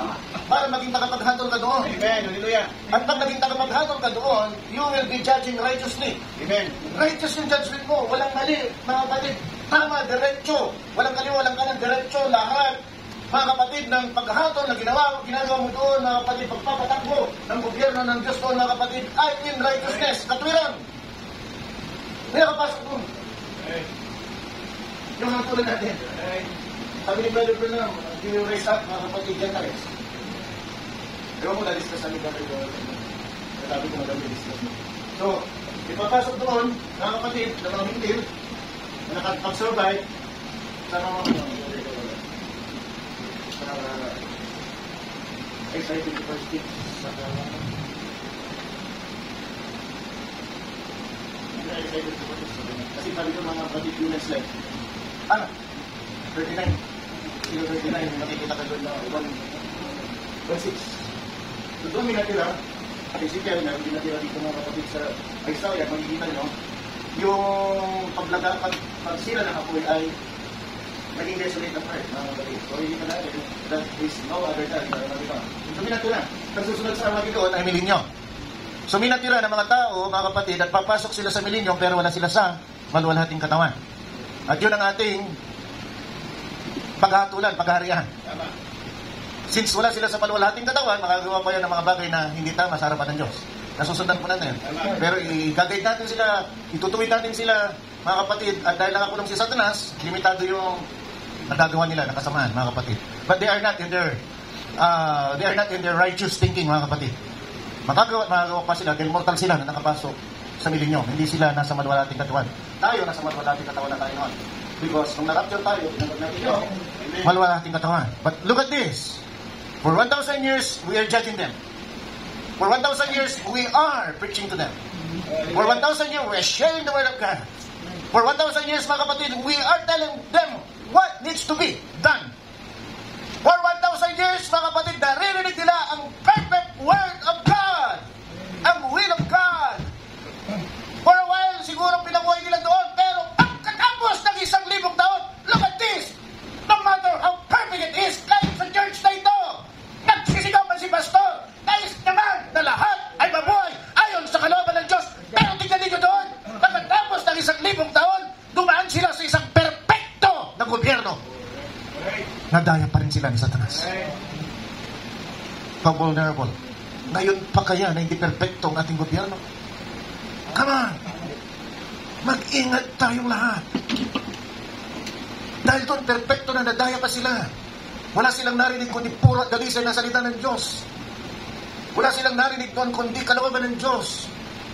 Para maging tagapaghatol ka doon. Amen. Hallelujah. At pag naging tagapaghatol ka doon, you will be judging righteously. Amen. Righteous yung judgment mo. Walang mali, mga kapatid. Tama, diretso. Walang kaliwa, walang kanan, diretso. Lahat, mga kapatid, ng paghatol na ginagawa mo doon, mga kapatid, pagpapatakbo ng gobyerno ng Diyos doon, mga kapatid, ay in righteousness, katwiran. May nakapasok doon. Yung hatulan natin. Sabi ni Brother Bernam, do you raise up, mga kapatid, gentiles? Ewan mo na-discuss sa mga kapatid. Sabi ko madami discuss mo. So, ipapasok doon, mga kapatid, na mga hintil, na nakapag-survive, sa mga excited to first speak sa excited to first speak. Kasi sabi ko mga kapatid, human slave. 39. Sino 39? Makikita ka doon na 1.6. So doon minatira, Ezekiel na minatira dito mga kapatid sa Isaiah, makikita nyo, yung pagsira ng apoy ay naging desolate ng earth, mga kapatid. So hindi pa natin, that is no other time. So minatira. Nagsusunod sa Armageddon ay milenyo. So minatira ng mga tao, mga kapatid, at papasok sila sa milenyo pero wala sila sa maluwalhating katawan. At yun ang ating paghatulan, paghaharian. Since wala sila sa maluwalhating katawan, makagawa pa yan ng mga bagay na hindi tama sa harapan ng Diyos. Nasusundan po natin. Pero i-guide natin sila, itutuwid natin sila, mga kapatid, at dahil nakakulong si Satanas, limitado yung nagagawa nila, nakasamaan, mga kapatid. But they are not in their righteous thinking, mga kapatid. Makagawa pa sila, dahil mortal sila na nakapasok sa milenyo. Hindi sila nasa maluwalhating katawan. Tayo nasa maluwalhating katawan na tayo noon. Because nung na-rapture tayo, pinagod natin yun, maluwalhating katawan. But look at this. For 1,000 years, we are judging them. For 1,000 years, we are preaching to them. For 1,000 years, we are sharing the Word of God. For 1,000 years, mga kapatid, we are telling them what needs to be done. For 1,000 years, mga kapatid, naririnig nila ang perfect Word of God. Ang will of God. For a while, siguro pinabuhay nila doon, pero pagkatapos ng 1,000 taon, look at this! No matter how perfect it is, kahit sa church na ito, nagsisigaw pa si pastor, nais naman na lahat ay mabuhay ayon sa kalooban ng Diyos. Pero tingnan ninyo doon, pagkatapos ng 1,000 taon, dumaan sila sa isang perpekto na gobyerno. Nadaya pa rin sila ni Satanas. ka-vulnerable. Ngayon pa kaya na hindi perfecto ang ating gobyerno? Come on! Mag-ingat tayong lahat. Dahil doon, perfecto na nadaya pa sila. Wala silang narinig kundi puro at dalisay na salita ng Diyos. Wala silang narinig doon kundi kalooban ng Diyos.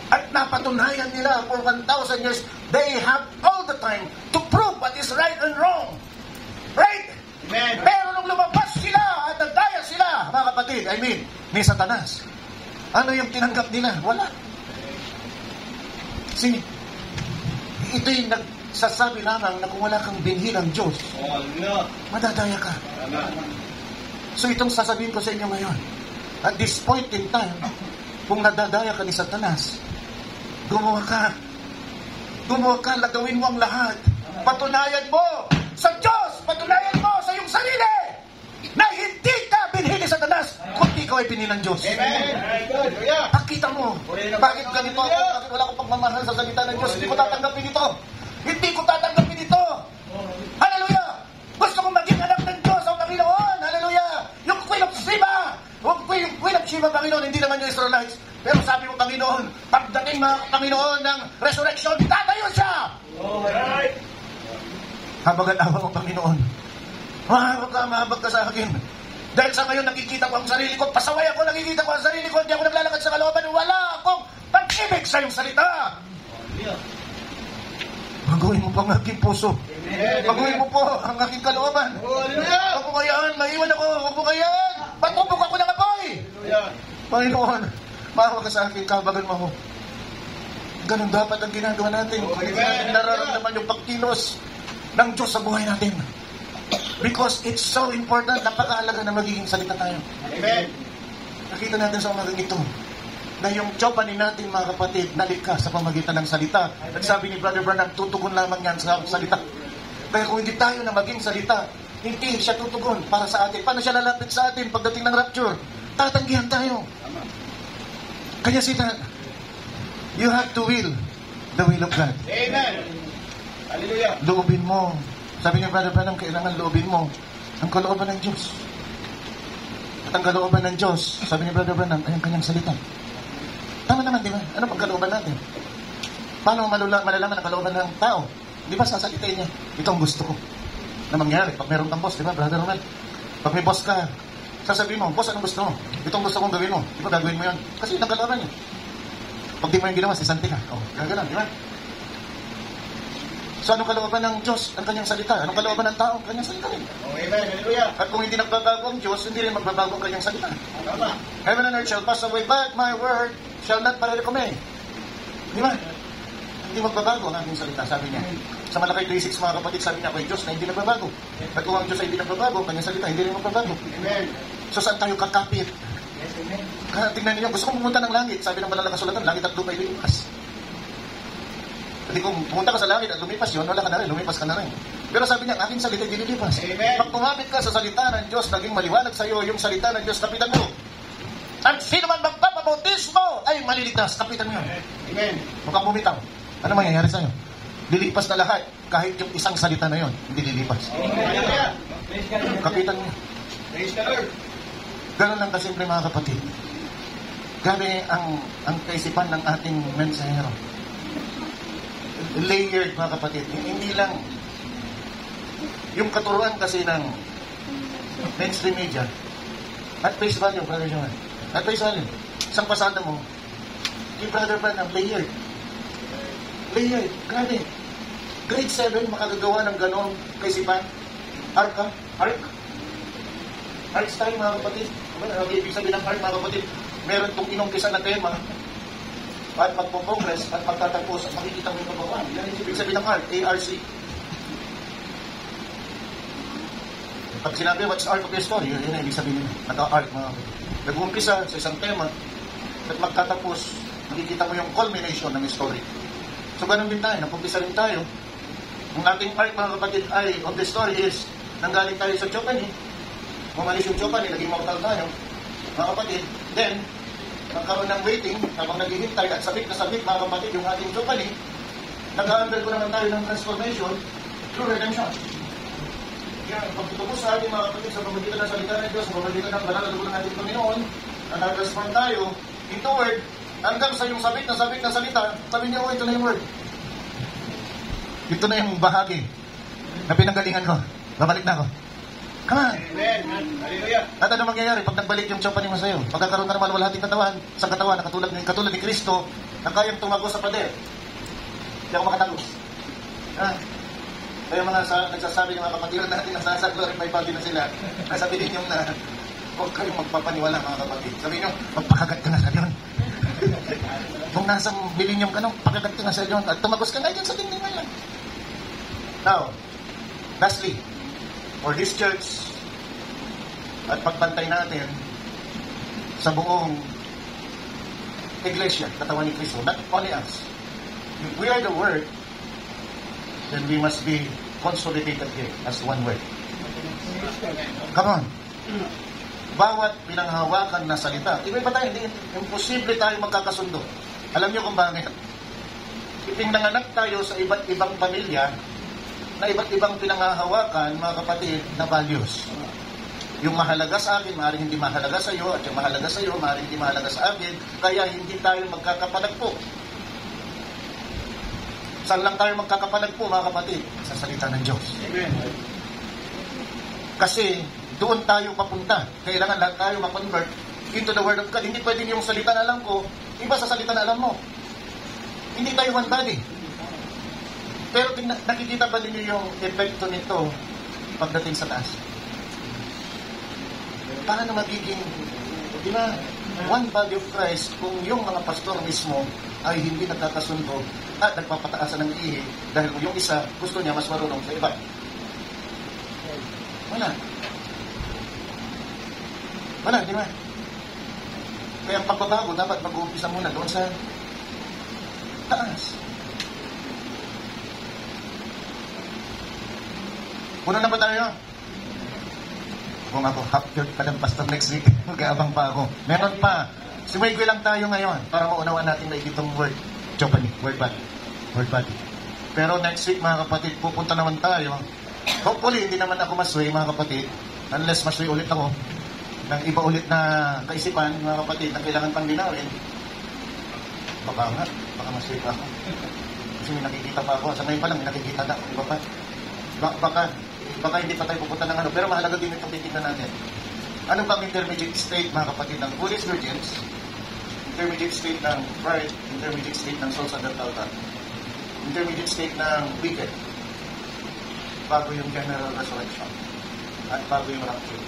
At napatunayan nila for 1,000 years, they have all the time to prove what is right and wrong. Right? Amen. Pero nung lumabas sila at nagdaya sila, mga kapatid, may Satanas. Ano yung tinanggap nila? Wala. Ito'y nagsasabi lamang na kung wala kang binhi ng Diyos, madadaya ka. So itong sasabihin ko sa inyo ngayon, at this point in time, kung nadadaya ka ni Satanas, gumawa ka, lagawin mo ang lahat. Patunayan mo sa Diyos, patunayan mo sa iyong sarili na hindi ka binhi ni Satanas, kundi ikaw ay binhi ng Diyos. Amen. Pakita mo, bakit ganito ako, bakit wala akong pagmamahal sa salita ng Diyos, hindi ko tatanggapin ito. Hindi ko tatanggapin ito. Hallelujah! Gusto kong maging anak ng Diyos ang Panginoon. Hallelujah! Yung Queen of Sheba, Panginoon, hindi naman yung Israelites. Pero sabi mo, Panginoon, pagdating mga Panginoon ng resurrection, tatayo siya! Alright. Habagan awa mo, Panginoon. Mahabag ka sa akin. Dahil sa ngayon, nakikita ko ang sarili ko. Pasaway ako, nakikita ko ang sarili ko. Hindi ako naglalakad sa kalooban. Wala akong pag-ibig sa iyong salita. Baguhin mo po ang aking puso. Baguhin mo po ang aking kalooban. Huwag mo kayaan, maiwan ako. Huwag mo kayaan. Patubog ako ng apoy. Panginoon, maawa ka sa akin, kabagan mo ako. Ganun dapat ang ginagawa natin. Hindi natin nararamdaman yung pagkilos ng Diyos sa buhay natin. Because it's so important, napakahalaga na magiging salita tayo. Amen. Nakita natin sa umagang ito na yung tsopanin natin, mga kapatid, nalikha sa pamagitan ng salita. At sabi ni Brother Branham, tutugon lamang yan sa salita. Kaya kung hindi tayo na maging salita, hindi siya tutugon para sa atin. Paano siya lalapit sa atin pagdating ng rapture? Tatanggihan tayo. Kaya sila, you have to will the will of God. Amen. Hallelujah. Loobin mo. Sabi niya, Brother Branham, kailangan loobin mo ang kalooban ng Diyos. At ang kalooban ng Diyos, sabi ni Brother Branham, ay ang kanyang salita. Tama naman, di ba? Ano pang kalooban natin? Paano malalaman ang kalooban ng tao? Di ba sasalitain niya? Ito ang gusto ko na mangyari. Pag meron kang boss, di ba, Brother Romel? Pag may boss ka, sasabihin mo, boss, anong gusto mo? Ito ang gusto kong gawin mo. Di ba, gagawin mo yan? Kasi yun ang kalooban niya. Pag di mo yung ginawa, sisanti ka. O, gano'n, di ba? So, anong kalooban ng Diyos? Ang kanyang salita. Anong kalooban ng tao? Ang kanyang salita rin. Oh, amen. Hallelujah. At kung hindi nagbabago ang Diyos, hindi rin magbabago ang kanyang salita. Tama. Heaven and earth shall pass away, but my word shall not parerecome. Di ba? Hindi magbabago ang aking salita, sabi niya. Sa Malakay 3:6, mga kapatid, sabi niya, ako ay Diyos na hindi nagbabago. At kung ang Diyos ay hindi nagbabago, ang kanyang salita hindi rin magbabago. Amen. So, saan tayo kakapit? Kaya tingnan niyo, gusto kong pumunta ng langit. Sabi ng banal na kasulatan, langit at lupa ay lilipas. Kasi kung pumunta ka sa langit at lumipas yun, wala ka na rin, lumipas ka na rin. Pero sabi niya, ang aking salita ay dililipas. Amen. Pag tumapit ka sa salita ng Diyos, naging maliwanag sa iyo yung salita ng Diyos, kapitan mo. At sino man magpapabautismo ay maliligtas, kapitan mo yun. Amen. Huwag kang bumitaw. Ano mangyayari sa'yo? Lilipas na lahat, kahit yung isang salita na yun, hindi lilipas. Hallelujah. Kapitan mo. Praise the Lord. Ganun lang kasimple, mga kapatid. Grabe ang kaisipan ng ating mensahero. Layered, mga kapatid. Hindi lang yung katuruan kasi ng mainstream media at face value, Brother John. At face value. Isang pasada mo, kay Brother Branham, layered. Layered. Grabe. Grade 7, makagagawa ng gano'ng kaisipan. Arc, ha? Arc. Arc style, mga kapatid. Ano ibig sabihin ng arc, mga kapatid? Meron itong inungkisa na tema at magpo-progress at pagtatapos at makikita mo yung kabawan. Yan yung ibig sabihin ng ARC, ARC. Pag sinabi, what's the arc of your story? Yun yung ibig sabihin nila. Naka-arc, mga kapatid. Nag-uumpisa sa isang tema at magtatapos, makikita mo yung culmination ng story. So, ganun din tayo. Nag-umpisa rin tayo. Ang ating arc, mga kapatid, ay, of the story is, nanggaling tayo sa Chopin, umalis yung Chopin, naging mortal tayo. Mga kapatid, then, nagkaroon ng waiting, habang naghihintay at sabik na sabik, mga kapatid, yung ating Chopin, nag-undergo naman tayo ng transformation through redemption. pagtutubos sa ating mga kapatid sa pamagitan ng salita ng Diyos, sa pamagitan ng banal na dugo ng ating Panginoon, na nag-respond tayo into word, hanggang sa yung sabik na salita, sabi niya, ito na yung word. Ito na yung bahagi na pinanggalingan ko. Babalik na ako. Come on. Amen. Hallelujah. At ano mangyayari pag nagbalik yung tsopa mo sa'yo? Pagkakaroon ka ng maluwalhating katawan, sa katawan na katulad ni Kristo, na kayang tumago sa pader. Hindi ako makatagos. Kaya mga nagsasabi ng mga kapatiran natin na nasa glorified body na sila, sabihin nyo na huwag kayong magpapaniwala mga kapatid. Sabihin nyo, magpakagat ka na sa Diyon. Kung nasa millennium ka nung, pakagat ka na sa Diyon at tumagos ka na dyan sa dingding ngayon. Now, lastly, for this church at pagbantay natin sa buong iglesia, katawan ni Kristo, not only us. If we are the Word, then we must be consolidated here as one Word. Come on. Bawat pinanghawakan na salita, iba tayo, hindi imposible tayo magkakasundo. Alam niyo kung bakit? Ipinanganak tayo sa iba't ibang pamilya na iba't ibang pinanghahawakan, mga kapatid, na values. Yung mahalaga sa akin, maaaring hindi mahalaga sa iyo, at yung mahalaga sa iyo, maaaring hindi mahalaga sa akin, kaya hindi tayo magkakapalagpo. Saan lang tayo magkakapalagpo, mga kapatid? Sa salita ng Diyos. Amen. Kasi doon tayo papunta. Kailangan lahat tayo ma-convert into the Word of God. Hindi pwedeng yung salita na alam ko, iba sa salita na alam mo. Hindi tayo one body. Pero nakikita ba ninyo yung epekto nito pagdating sa taas? Paano magiging, di ba, one body of Christ kung yung mga pastor mismo ay hindi nagkakasundo at nagpapataasan ng ihi dahil yung isa gusto niya mas marunong sa iba? Wala, di ba? Kaya ang pagbabago dapat mag-uumpisa muna doon sa taas. Puno na ba tayo? Kung ako, half-church pa ng pastor next week, mag-aabang pa ako. Meron pa. Sumigwi lang tayo ngayon para maunawaan natin na itong word. Chopani, word body. Pero next week, mga kapatid, pupunta naman tayo. Hopefully, hindi naman ako masway, mga kapatid. Unless masway ulit ako ng iba ulit na kaisipan, mga kapatid, na kailangan pang linawin. Baka masway pa ako. Kasi may nakikita pa ako. Sa ngayon pa lang, may nakikita na. Iba pa. Baka hindi pa tayo pupunta ng ano. Pero mahalaga din itong titignan natin. Ano bang intermediate state, mga kapatid, ng foolish virgins? Intermediate state ng pride, intermediate state ng souls under altar, intermediate state ng wicked, bago yung general resurrection, at bago yung rapture.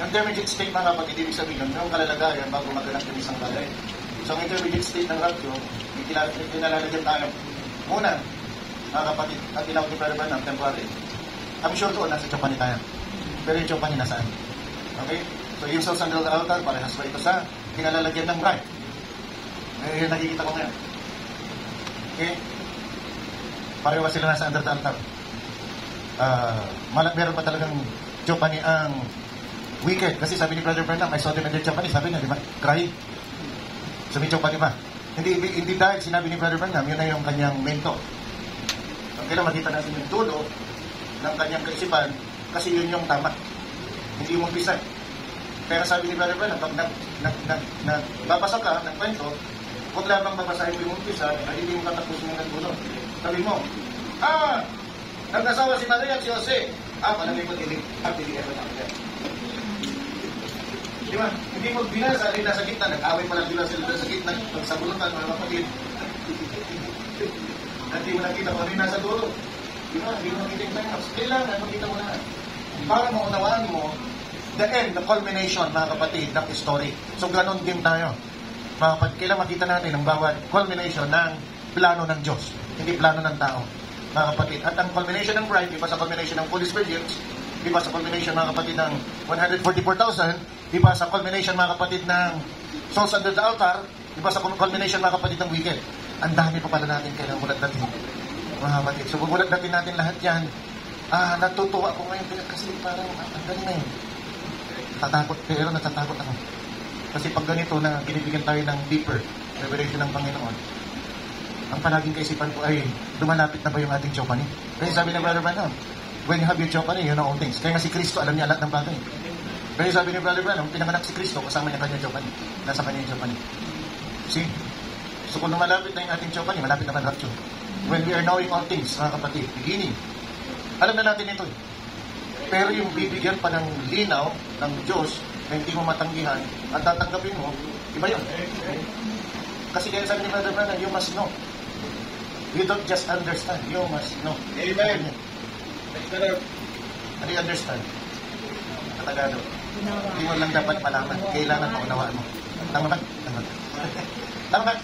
Yung intermediate state, mga kapatid, ibig sabihin yung kalalagayan bago maganap yung isang bagay. So, ang intermediate state ng rapture, kinalalagyan tayo muna, mga kapatid, at tinawag ni Brother Branham, temporary. I'm sure doon, nasa Chopani tayo. Pero yung Chopani nasaan? Okay? So, yung souls under the altar, parehas ba ito sa kinalalagyan ng bride? Yung nakikita ko ngayon. Okay? Pareho ba sila nasa under the altar? Meron pa talagang Chopani ang wicked. Kasi sabi ni Brother Branham, I saw them in their Chopani. Sabi niya, di ba? Cry. Sabi Chopani ba? Hindi dahil sinabi ni Brother Branham, yun na yung kanyang mentor. Kailan makita natin yung dulo ng kanyang kaisipan kasi yun yung tama. Hindi yung umpisa. Pero sabi ni Brother Branham, pag nagbabasa ka ng kwento, huwag lamang babasahin mo yung umpisa ay hindi mo katapos mo ng dulo. Sabi mo, nag-asawa si Maria at si Jose. Malagay mo dilig. Pili ako na. Di ba? Hindi mo binasa, rin nasa gitna. Nag-away pala sila sa gitna. Pagsabunutan, mga kapatid. Hindi mo nakita kung rin nasa dulo. Di ba? Hindi mo nakita yung time. Kailangan, makita mo na. Para maunawaan mo, the end, the culmination, mga kapatid, ng story. So, ganun din tayo. Mga kapatid, kailangan makita natin ang bawat culmination ng plano ng Diyos. Hindi plano ng tao. Mga kapatid. At ang culmination ng bride, di ba sa culmination ng foolish virgins, di ba sa culmination, mga kapatid, ng 144,000, di ba sa culmination, mga kapatid, ng souls under the altar, di ba sa culmination, mga kapatid, ng wicked. Ang dami pa pala natin kailangan mulat natin. Mga kapatid. So, bubulat natin lahat yan. Natutuwa ako ngayon kasi parang ang galing na yun. Pero natatakot ako. Kasi pag ganito na binibigyan tayo ng deeper revelation ng Panginoon, ang palaging kaisipan ko ay lumalapit na ba yung ating Chopani? Kasi sabi ng Brother Branham, when you have your Chopani, you know all things. Kaya nga si Kristo, alam niya lahat ng bagay. Kaya sabi ni Brother Branham, pinanganak si Kristo, kasama niya kanya Chopani. Nasa kanya yung Chopani. See? So kung malapit na yung ating Chopani, malapit na ang rapture. When we are knowing all things, mga kapatid, beginning. Alam na natin ito. Pero yung bibigyan pa ng linaw ng Diyos na hindi mo matanggihan at tatanggapin mo, iba yun. Kasi kaya sabi ni Brother Branham, you must know. You don't just understand, you must know. Amen. Praise the Lord. Ano yung understand? Tagalog. Hindi mo lang dapat malaman. Kailangan maunawaan mo. Tama ba? Tama ba? Tama ba?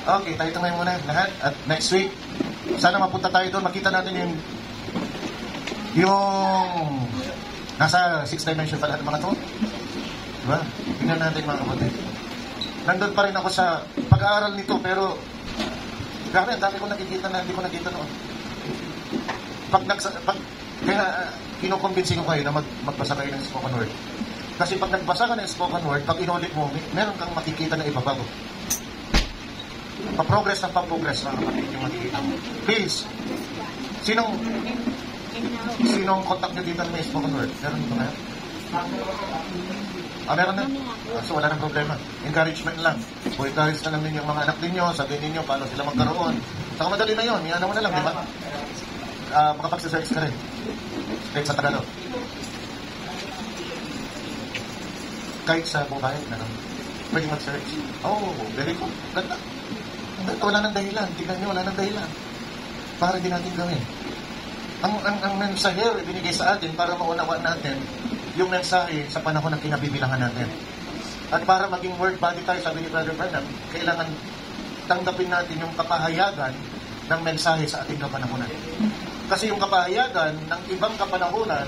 Okay, tayo tumayo muna lahat. At next week, sana mapunta tayo doon. Makita natin yung nasa 6th dimension pa lahat ng mga to. Diba? Tingnan natin mga kapatid. Nandun pa rin ako sa pag-aaral nito, pero grabe, ang dami ko nakikita na hindi ko nakita noon. Kaya kinukumbinsi ko kayo na magbasa kayo ng spoken word. Kasi pag nagbasa ka ng spoken word, pag inulit mo, meron kang makikita na ibabago. Pa-progress na pa-progress, mga kapatid, yung makikita mo. Please, sinong contact nyo dito na may spoken word? Meron dito ngayon? Meron na? So wala nang problema. Encouragement lang. O encourage na lang ninyo yung mga anak ninyo, sabihin ninyo paano sila magkaroon. Saka madali na yun, yan mo na lang, di ba? Makapagsasearch ka rin. Kahit sa Tagalog. Kahit sa mobile, pwede mag-search. Oh, very cool. Ganda. Wala nang dahilan. Tingnan nyo, wala nang dahilan. Para din natin gawin. Ang mensahe binigay sa atin para maunawaan natin yung mensahe sa panahon ng kinabibilangan natin. At para maging word body tayo, sabi ni Brother Branham, kailangan tanggapin natin yung kapahayagan ng mensahe sa ating kapanahunan. Kasi yung kapahayagan ng ibang kapanahunan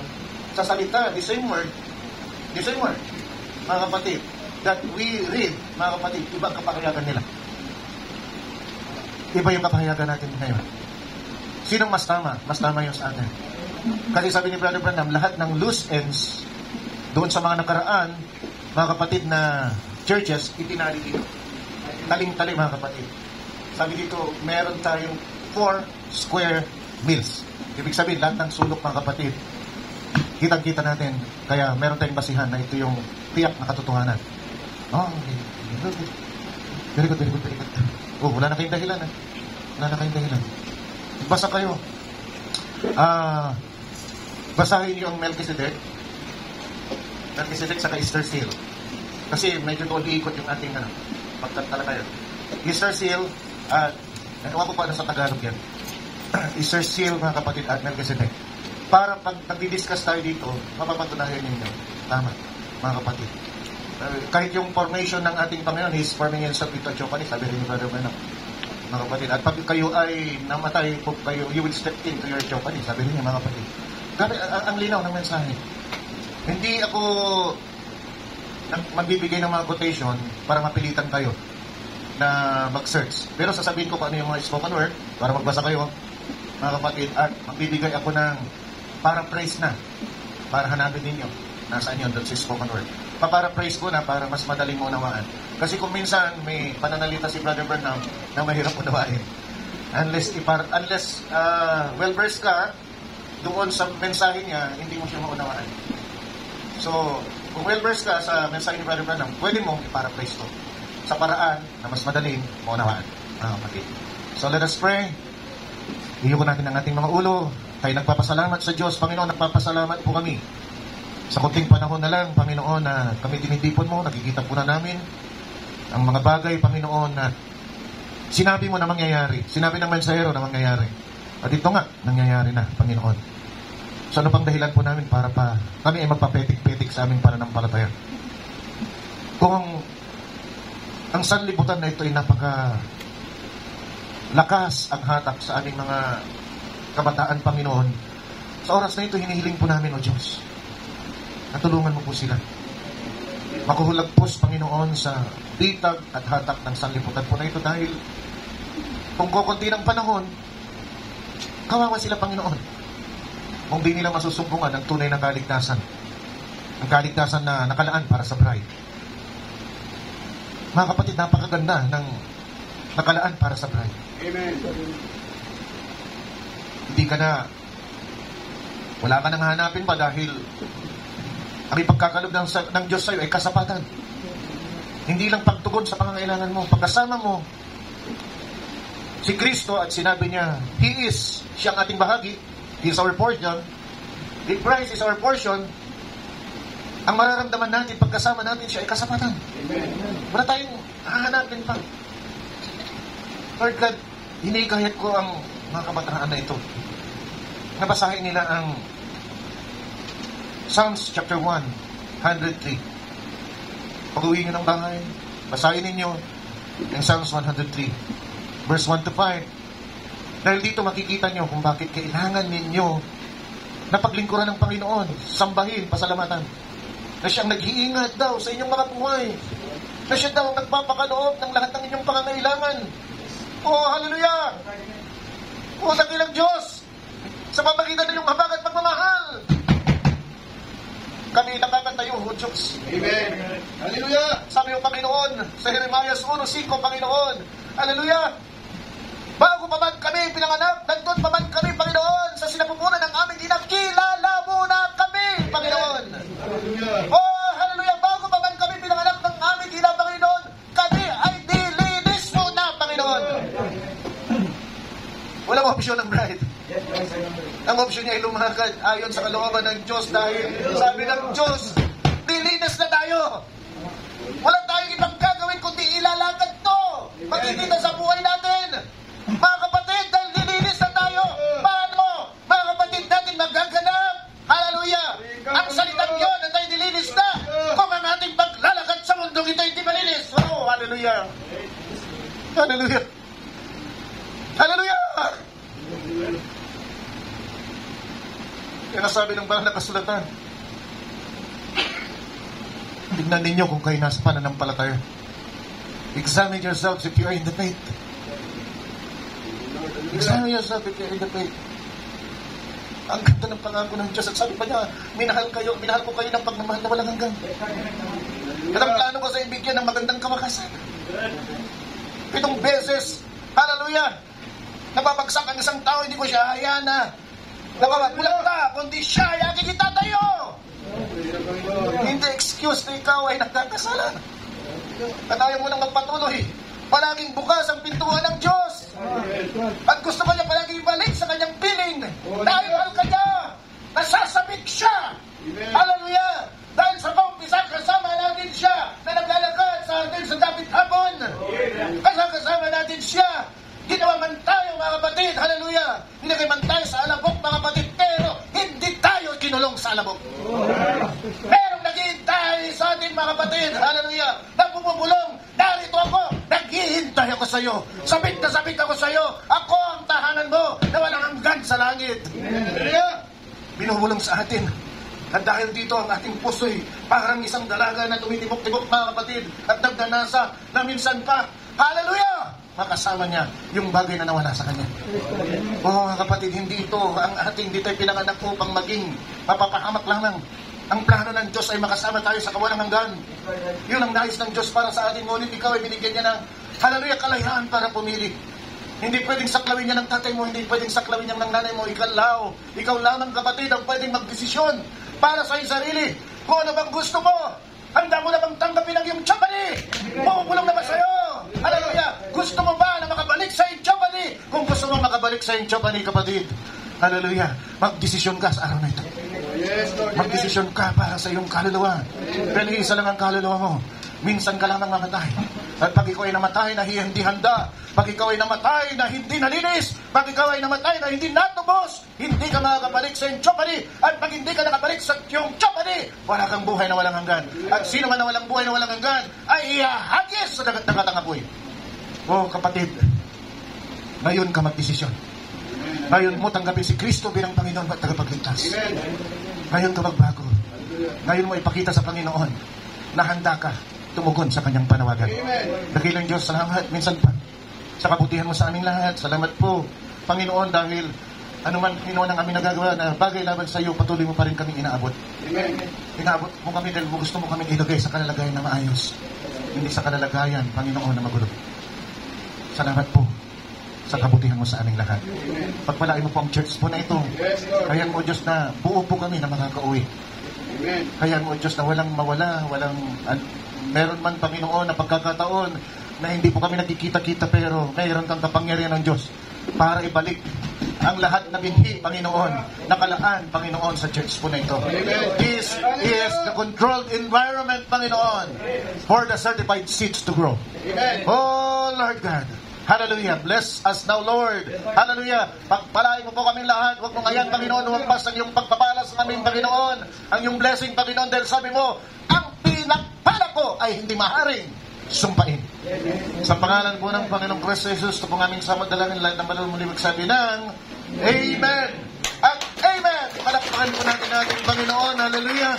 sa salita, the same word, mga kapatid, that we read, mga kapatid, ibang kapahayagan nila. Iba yung kapahayagan natin ngayon. Sinong mas tama? Mas tama yung sa atin. Kasi sabi ni Brother Branham, lahat ng loose ends doon sa mga nakaraan, mga kapatid na churches, itinali dito. Taling-tali, mga kapatid. Sabi dito, meron tayong 4 square meals. Ibig sabihin, lahat ng sulok, mga kapatid, kitang-kita natin. Kaya meron tayong basihan na ito yung tiyak na katotohanan. Oh, very good. Oh, wala na kayong dahilan. Wala na kayong dahilan. Basa kayo. Basahin niyo ang Melchizedek. Melchizedek saka Easter Seal. Kasi medyo doon iikot yung ating pagtatala kayo. Easter Seal, nakuha ko pa sa Tagalog yan. Easter Seal, mga kapatid, at Melchizedek. Para pag nag-discuss tayo dito, mapapatunayan ninyo. Tama, mga kapatid. Kahit yung formation ng ating Panginoon, His forming himself with a Chopani, sabi rin ni Brother Branham, mga kapatid. At pag kayo ay namatay po kayo, you will step into your Chopani, sabi rin niya, mga kapatid. Grabe, ang linaw ng mensahe. Hindi ako magbibigay ng mga quotation para mapilitan kayo na mag-search. Pero sasabihin ko kung ano yung mga spoken word para magbasa kayo, mga kapatid, at magbibigay ako ng paraphrase na para hanapin ninyo nasaan yun doon sa spoken word. Paparaphrase ko na para mas madaling maunawaan. Kasi kung minsan may pananalita si Brother Branham na mahirap unawain. Unless well-versed ka doon sa mensahe niya, hindi mo siya maunawaan. So, kung well-versed ka sa mensahe ni Brother Branham, pwede mong iparaphrase to sa paraan na mas madaling maunawaan. Okay. So, let us pray. Iyuko natin ang ating mga ulo. Tayo nagpapasalamat sa Diyos. Panginoon, nagpapasalamat po kami. Sa kunting panahon na lang, Panginoon, na kami tinitipon mo, nakikita po na namin ang mga bagay, Panginoon, na sinabi mo na mangyayari. Sinabi ng mensahero na mangyayari. At ito nga, nangyayari na, Panginoon. So ano pang dahilan po namin para pa kami ay magpapetik-petik sa aming pananampalataya? Kung ang sanlibutan na ito ay lakas ang hatak sa aming mga kabataan, Panginoon, sa oras na ito, hinihiling po namin, O Diyos, natulungan mo po sila. Makuhulagpos, Panginoon, sa bitag at hatak ng sanlibutan po na ito dahil kung kukunti ng panahon, kawawa sila, Panginoon. Kung di nila masusumbungan ang tunay na kaligtasan. Ang kaligtasan na nakalaan para sa bride. Mga kapatid, napakaganda ng nakalaan para sa bride. Amen. Hindi ka na Wala ka nang hanapin pa dahil ang ipagkakalob ng Diyos sa'yo ay kasapatan. Hindi lang pagtugon sa pangangailangan mo. Pagkasama mo si Kristo at sinabi niya, siya ang ating bahagi, He is our portion, if Christ is our portion, ang mararamdaman natin pagkasama natin siya ay kasapatan. Wala tayong hahanapin pa. Lord God, hinikayat ko ang mga kabataan na ito. Nabasahin nila ang Psalms chapter 1, 103. Pag-uwi nyo ng bahay, basahin ninyo ang Psalms 103, verse 1 to 5. Dahil dito makikita nyo kung bakit kailangan ninyo na paglingkuran ng Panginoon, sambahin, pasalamatan. Na siyang nag-iingat daw sa inyong mga buhay. Na siya daw nagpapakaloob ng lahat ng inyong pangangailangan. Oh, hallelujah! Oh, dakilang Diyos! Sa pamagitan ng iyong habag at pagmamahal, kami nakakatayo, O Diyos. Amen. Hallelujah. Sabi ng Panginoon sa Jeremiah 1:5, Panginoon, hallelujah! Bago pa man kami pinanganak, nandun pa man kami, Panginoon, sa sinapupunan ng aming ina, kilala mo na kami, Panginoon. Hallelujah. Oh, hallelujah! Bago pa man kami pinanganak ng aming ina, Panginoon, kami ay nilinis mo na, Panginoon. Walang opsyon ng bride. Ang opsyon niya ay lumakad ayon sa kalooban ng Diyos dahil sabi ng Diyos, nilinis na tayo. Wala tayong ibang gagawin kundi ilalakad to. Magkikita sa buhay natin. Mga kapatid, dahil nilinis na tayo, paano mga kapatid natin magaganap? Hallelujah! Ang salitang yun na tayo nilinis na kung ang ating paglalakad sa mundong ito hindi malinis. Oh, hallelujah! Hallelujah! Hallelujah! Kaya nasabi ng banal na kasulatan, tignan ninyo kung kayo nasa pananampalataya. Examine yourselves if you are in the faith. Examine yourself if you are in the faith. Ang ganda ng pangako ng Diyos. At sabi pa niya, minahal ko kayo ng pagmamahal na walang hanggan. At ang plano ko sa ibigyan ng magandang kawakasan. 7 beses, hallelujah, nababagsak ang isang tao, hindi ko siya hayana. Nababagulang ka, kundi siya ay aking itatayo. Hindi excuse na ikaw ay nagkakasala. At ayaw mo nang magpatuloy. Palaging bukas ang pintuan ng Diyos. At gusto ko niya palaging balik sa kanyang piling. Dahil mahal ka niya, nasasabik siya. Hallelujah! Dahil sa paumpisa, kasama natin siya na naglalakad sa atin sa dapit hapon. Kasama natin siya. Ginawa man tayo, mga kapatid, hallelujah! Nilagay man tayo sa alabok, mga kapatid, pero hindi tayo kinulong sa alabok. Merong naghihintay sa atin, mga kapatid, hallelujah! Nagpupulong, narito ako, naghihintay ako sa iyo. Sabit na sabit ako sa iyo. Ako ang tahanan mo na walang hanggan sa langit. Hallelujah! Binubulong sa atin. At dahil dito ang ating puso'y parang isang dalaga na tumitibok-tibok, mga kapatid, at nagdanasa na minsan pa, hallelujah! Makasama niya yung bagay na nawala sa kanya. Oo, mga kapatid, hindi ito ang ating, hindi tayo pinanganak upang maging mapapahamak lamang. Ang plano ng Diyos ay makasama tayo sa kawalang hanggan. Yun ang nais ng Diyos para sa atin. Ngunit ikaw ay binigyan niya ng hallelujah, kalayaan para pumili. Hindi pwedeng saklawin niya ng tatay mo, hindi pwedeng saklawin niya ng nanay mo. Ikaw lamang, kapatid, ang pwedeng magdesisyon para sa iyong sarili. Kung ano bang gusto mo, handa mo na bang tanggapin ang iyong tsapali? Pumulong na ba sa'yo? Hallelujah! Gusto mo ba na makabalik sa iyong tsapali? Kung gusto mo makabalik sa iyong tsapali, kapatid, hallelujah, magdesisyon ka sa araw na ito. Magdesisyon ka para sa iyong kaluluwa. Pero isa lang ang kaluluwa mo. Minsan ka lamang mamatay. At pag ikaw ay namatay na hindi handa, pag ikaw ay namatay na hindi nalinis, pag ikaw ay namatay na hindi natubos, hindi ka makakabalik sa iyong tsopani. At pag hindi ka nakabalik sa iyong tsopani, wala kang buhay na walang hanggan. At sino man na walang buhay na walang hanggan, ay ihahagis sa dagat ng katangapoy. Oh, kapatid, ngayon ka magdesisyon. Ngayon mo tanggapin si Kristo bilang Panginoon at tagapagligtas. Ngayon ka magbago. Ngayon mo ipakita sa Panginoon na handa ka tumugon sa kanyang panawagan. Dakilang Diyos, salamat minsan pa sa kabutihan mo sa aming lahat. Salamat po, Panginoon, dahil anuman Panginoon ang aming nagagawa na bagay laban sa iyo, patuloy mo pa rin kaming inaabot. Inaabot mo kami dahil gusto mo kaming ilagay sa kalalagayan na maayos. Hindi sa kalalagayan, Panginoon, na magulo. Salamat po sa kabutihan mo sa aming lahat. Pagpalain mo po ang church po na ito. Yes, Lord. Hayaan mo, Diyos, na buo po kami na makakauwi. Amen. Hayaan mo, Diyos, na walang mawala, meron man, Panginoon, na pagkakataon na hindi po kami nakikita-kita, pero mayroon kang kapangyarihan ng Diyos para ibalik ang lahat na binhi, Panginoon, nakalaan, Panginoon, sa church po na ito. This is the controlled environment, Panginoon, for the certified seeds to grow. Amen. Oh, Lord God. Hallelujah. Bless us now, Lord. Hallelujah. Pagpalain mo po kami lahat. Huwag mo ngayon, Panginoon, lumagpas ang iyong pagpapala sa aming Panginoon. Ang iyong blessing, Panginoon, dahil sabi mo, ang pinagpala ko ay hindi maaaring sumpain. Sa pangalan po ng Panginoong Kristo Jesus, ito po aming samadalangin lahat ng banal muli magsabi ng Amen at Amen. Palakpakan po natin ating Panginoon. Hallelujah.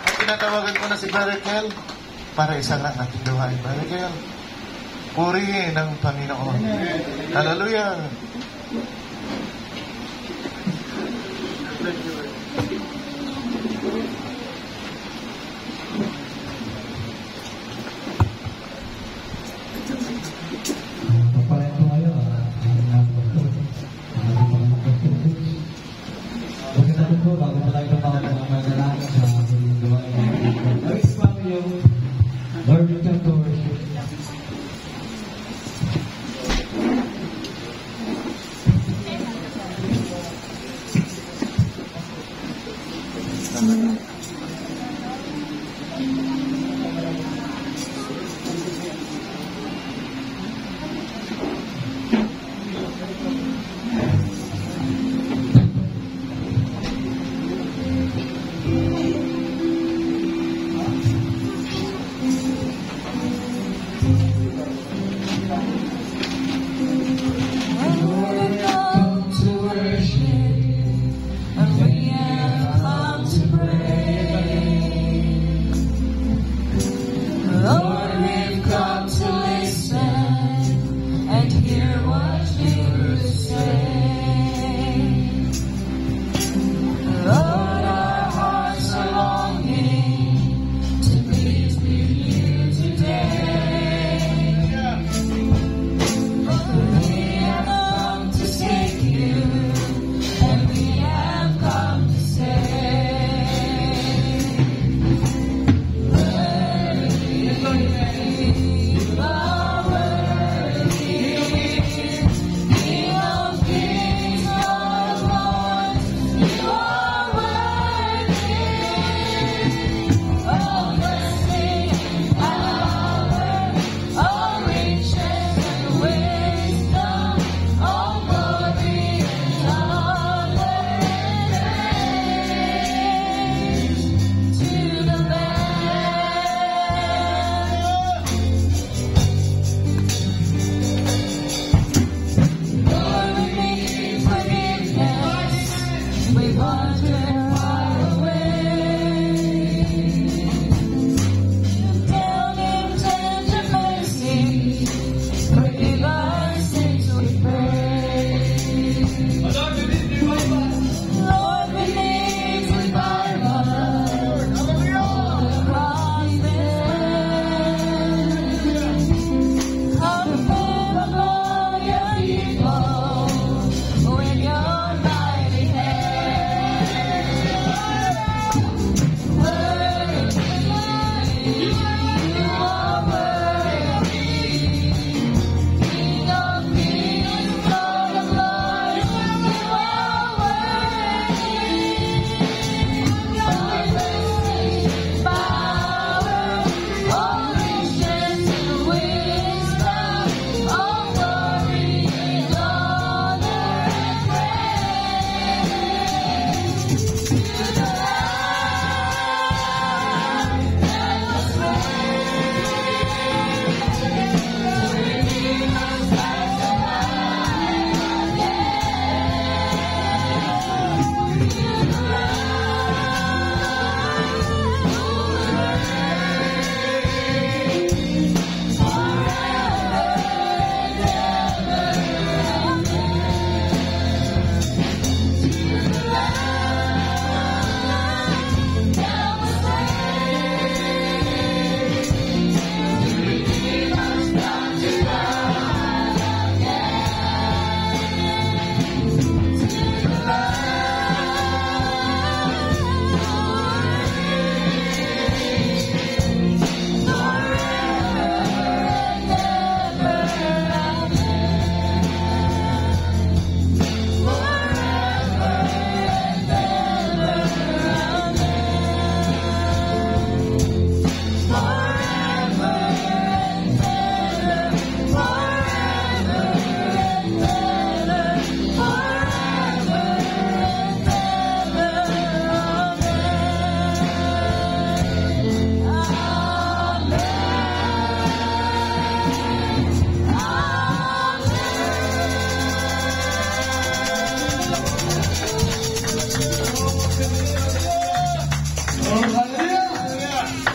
At tinatawagan ko na si Barakel para isang ang ating gawain. Barakel, purihin ang Panginoon. Hallelujah. Pagpalain ko kayo, Huwag natin po, bago pa tayo patawag ng mga dalangin sa ating gawain. Ayos pa yung Lord, we come to worship.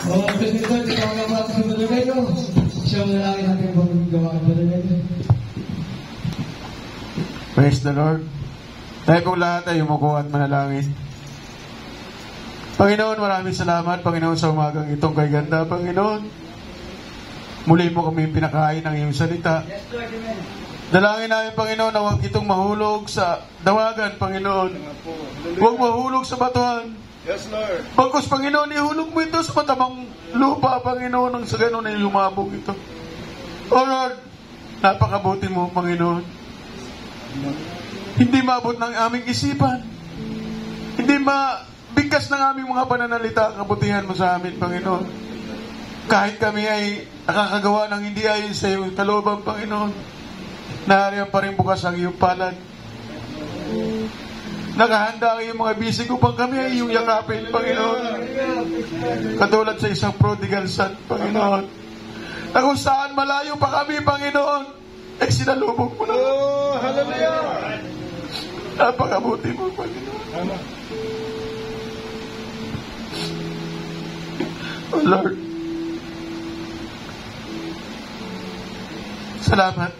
Mga President, ikaw nga ba sa Brother siyang lalaki natin ang gawa ng Brother. Praise the Lord. Tayo pong lahat ay umuko at manalangin. Panginoon, maraming salamat, Panginoon, sa umagang itong kay ganda, Panginoon. Muli mo kami pinakain ng iyong salita. Dalangin namin, Panginoon, na huwag itong mahulog sa dawagan, Panginoon. Huwag mahulog sa batuhan. Yes, Lord. Pagkos, Panginoon, ihulog mo ito sa matamang lupa, Panginoon, nang sa ganun ay lumabog ito. O Lord, napakabuti mo, Panginoon. Hindi maabot ng aming isipan. Hindi bigkas ng aming mga pananalita, kabutihan mo sa amin, Panginoon. Kahit kami ay nakakagawa ng hindi ayon sa iyong kalooban, Panginoon, naariyan pa rin bukas ang iyong palad. Nakahanda ang iyong mga bisig upang kami ay iyong yakapin, Panginoon. Katulad sa isang prodigal son, Panginoon, na kung saan malayo pa kami, Panginoon, ay sinalubog mo na. Oh, hallelujah. Napakabuti mo, Panginoon. Oh Lord, salamat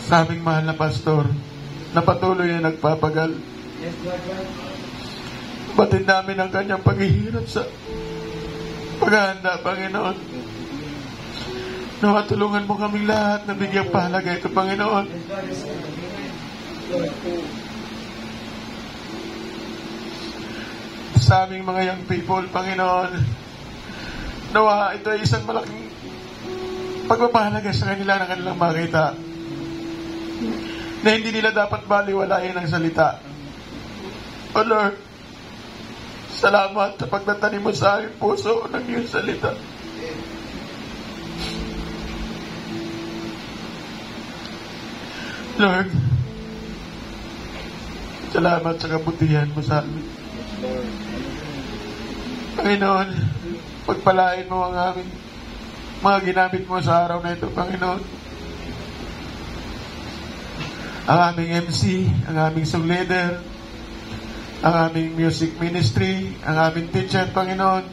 sa aming mahal na pastor na patuloy na nagpapagal. Batid namin ang kanyang paghihirap sa paghahanda, Panginoon. Nawa tulungan mo kaming lahat na bigyang pahalaga ito, Panginoon. Sa aming mga young people, Panginoon, nawa ito ay isang malaking pagpapahalaga sa kanila na kanilang makita na hindi nila dapat baliwalain ang salita. O Lord, salamat sa pagtatanim mo sa aming puso ng iyong salita. Lord, salamat sa kabutihan mo sa amin. Panginoon, pagpalain mo ang aming mga ginamit mo sa araw na ito, Panginoon. Ang aming MC, ang aming song leader, ang aming music ministry, ang aming teacher, Panginoon.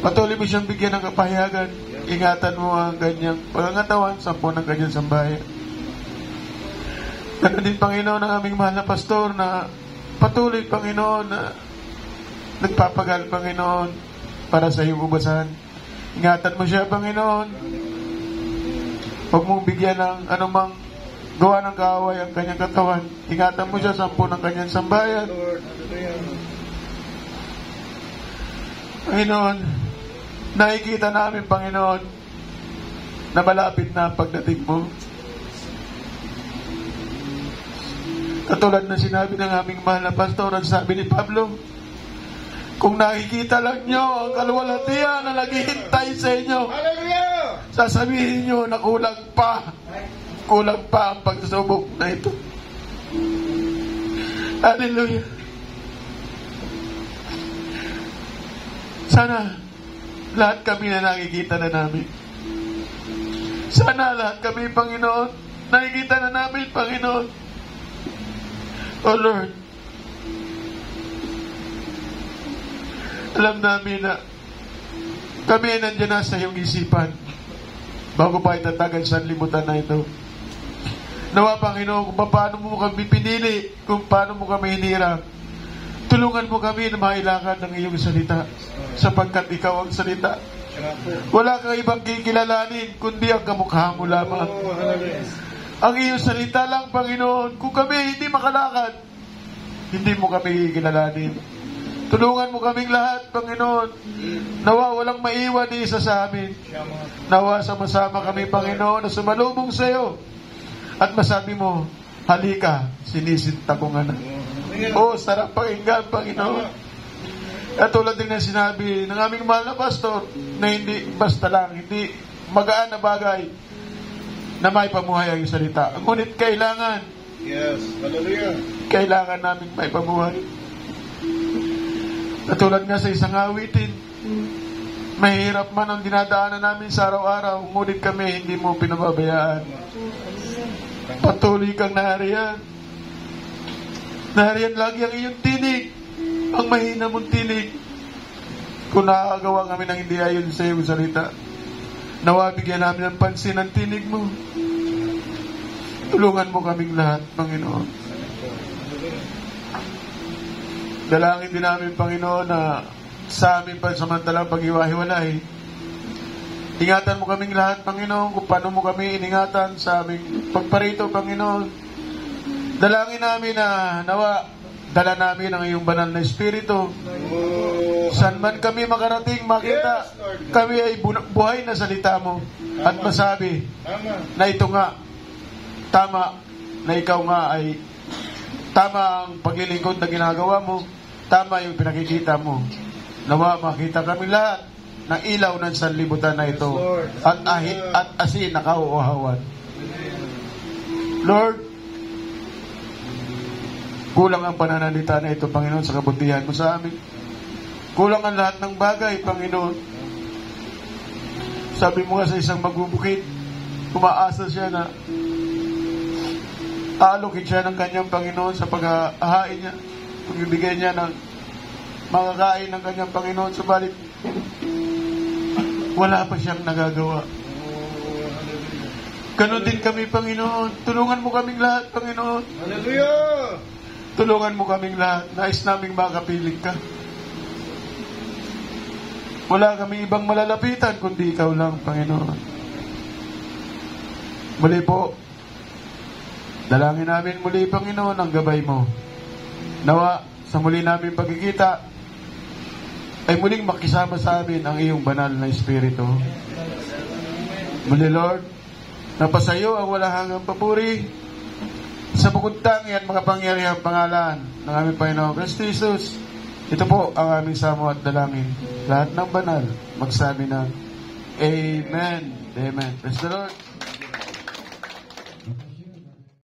Patuloy mo siyang bigyan ng kapahayagan. Ingatan mo ang kanyang pangangatawan sa ng kanyang sambayan. Ganon din, Panginoon, ang aming mahal na pastor na patuloy, Panginoon, na nagpapagal, Panginoon, para sa iyong ubasan. Ingatan mo siya, Panginoon. Huwag mong bigyan ng anumang gawa ng kaaway ang kanyang katawan. Ingatan mo siya sa ng kanyang sambayan. Panginoon, nakikita namin, Panginoon, na malapit na ang pagdating mo. Katulad na sinabi ng aming mahal na pastor, ang sabi ni Pablo, kung nakikita lang nyo ang kaluwalhatian na naghihintay sa inyo, Hallelujah! sasabihin nyo na kulang pa ang pagsubok na ito. Hallelujah! Sana lahat kami na nakikita na namin. Sana lahat kami, Panginoon, nakikita na namin, Panginoon. Oh Lord, alam namin na kami ay nandiyan na sa iyong isipan bago pa itatagal sa limutan na ito. Nawa, Panginoon, kung paano mo kami pinili, kung paano mo kami hinirang, tulungan mo kami na mailakad ng iyong salita sapagkat ikaw ang salita. Wala kang ibang kikilalanin kundi ang kamukha mo lamang. Ang iyong salita lang, Panginoon. Kung kami hindi makalakad, hindi mo kami kikilalanin. Tulungan mo kaming lahat, Panginoon. Nawa walang maiwan ni isa sa amin. Nawa sama-sama kami, Panginoon, na sumalubong sa iyo. At masabi mo, halika, sinisinta ko nga na. Oh, sarap pakinggan, Panginoon. At tulad din na sinabi ng aming mahal na pastor, na hindi basta lang, hindi magaan na bagay na may pamuhay ang salita. Ngunit kailangan, Yes, hallelujah. kailangan namin may pamuhay. Katulad nga sa isang awitin, mahirap man ang dinadaanan namin sa araw-araw, ngunit kami hindi mo pinababayaan. Patuloy kang nariyan. Nariyan lagi ang iyong tinig, ang mahina mong tinig. Kung nakagawa kami ng hindi ayon sa iyong salita, nawa bigyan namin ng pansin ang tinig mo. Tulungan mo kaming lahat, Panginoon. Dalangin din namin, Panginoon, na sa amin pansamantalang pag-iwahiwalay, ingatan mo kaming lahat, Panginoon, kung paano mo kami iningatan sa aming pagparito, Panginoon. Dalangin namin na nawa, dala namin ang iyong banal na Espiritu. Saan man kami makarating, makita, kami ay buhay na salita mo. At masabi na ito nga, tama, na ikaw nga ay tama ang paglilingkod na ginagawa mo, tama yung pinakikita mo. Nawa makita kami lahat ng ilaw ng sanlibutan na ito at ahit at asin na kauuhawan. Lord, kulang ang pananalita na ito, Panginoon, sa kabutihan mo sa amin. Kulang ang lahat ng bagay, Panginoon. Sabi mo nga sa isang magbubukid, umaasa siya na aalokit siya ng kanyang Panginoon sa paghahain niya, pagbibigay niya ng makakain ng kanyang Panginoon, subalit wala pa siyang nagagawa. Ganon din kami, Panginoon. Tulungan mo kaming lahat, Panginoon. Hallelujah! Tulungan mo kaming lahat. Nais naming makapiling ka. Wala kami ibang malalapitan kundi ikaw lang, Panginoon. Muli po, dalangin namin muli, Panginoon, ang gabay mo. Nawa, sa muli namin pagkikita, ay muling makisama sa amin ang iyong banal na Espiritu. Muli, Lord, napasayo ang wala hanggang papuri sa bukod tangi at makapangyarihang pangalan ng aming Panginoon Kristo Jesus. Ito po ang aming samo at dalangin. Lahat ng banal, magsabi ng Amen. Amen. Praise the Lord.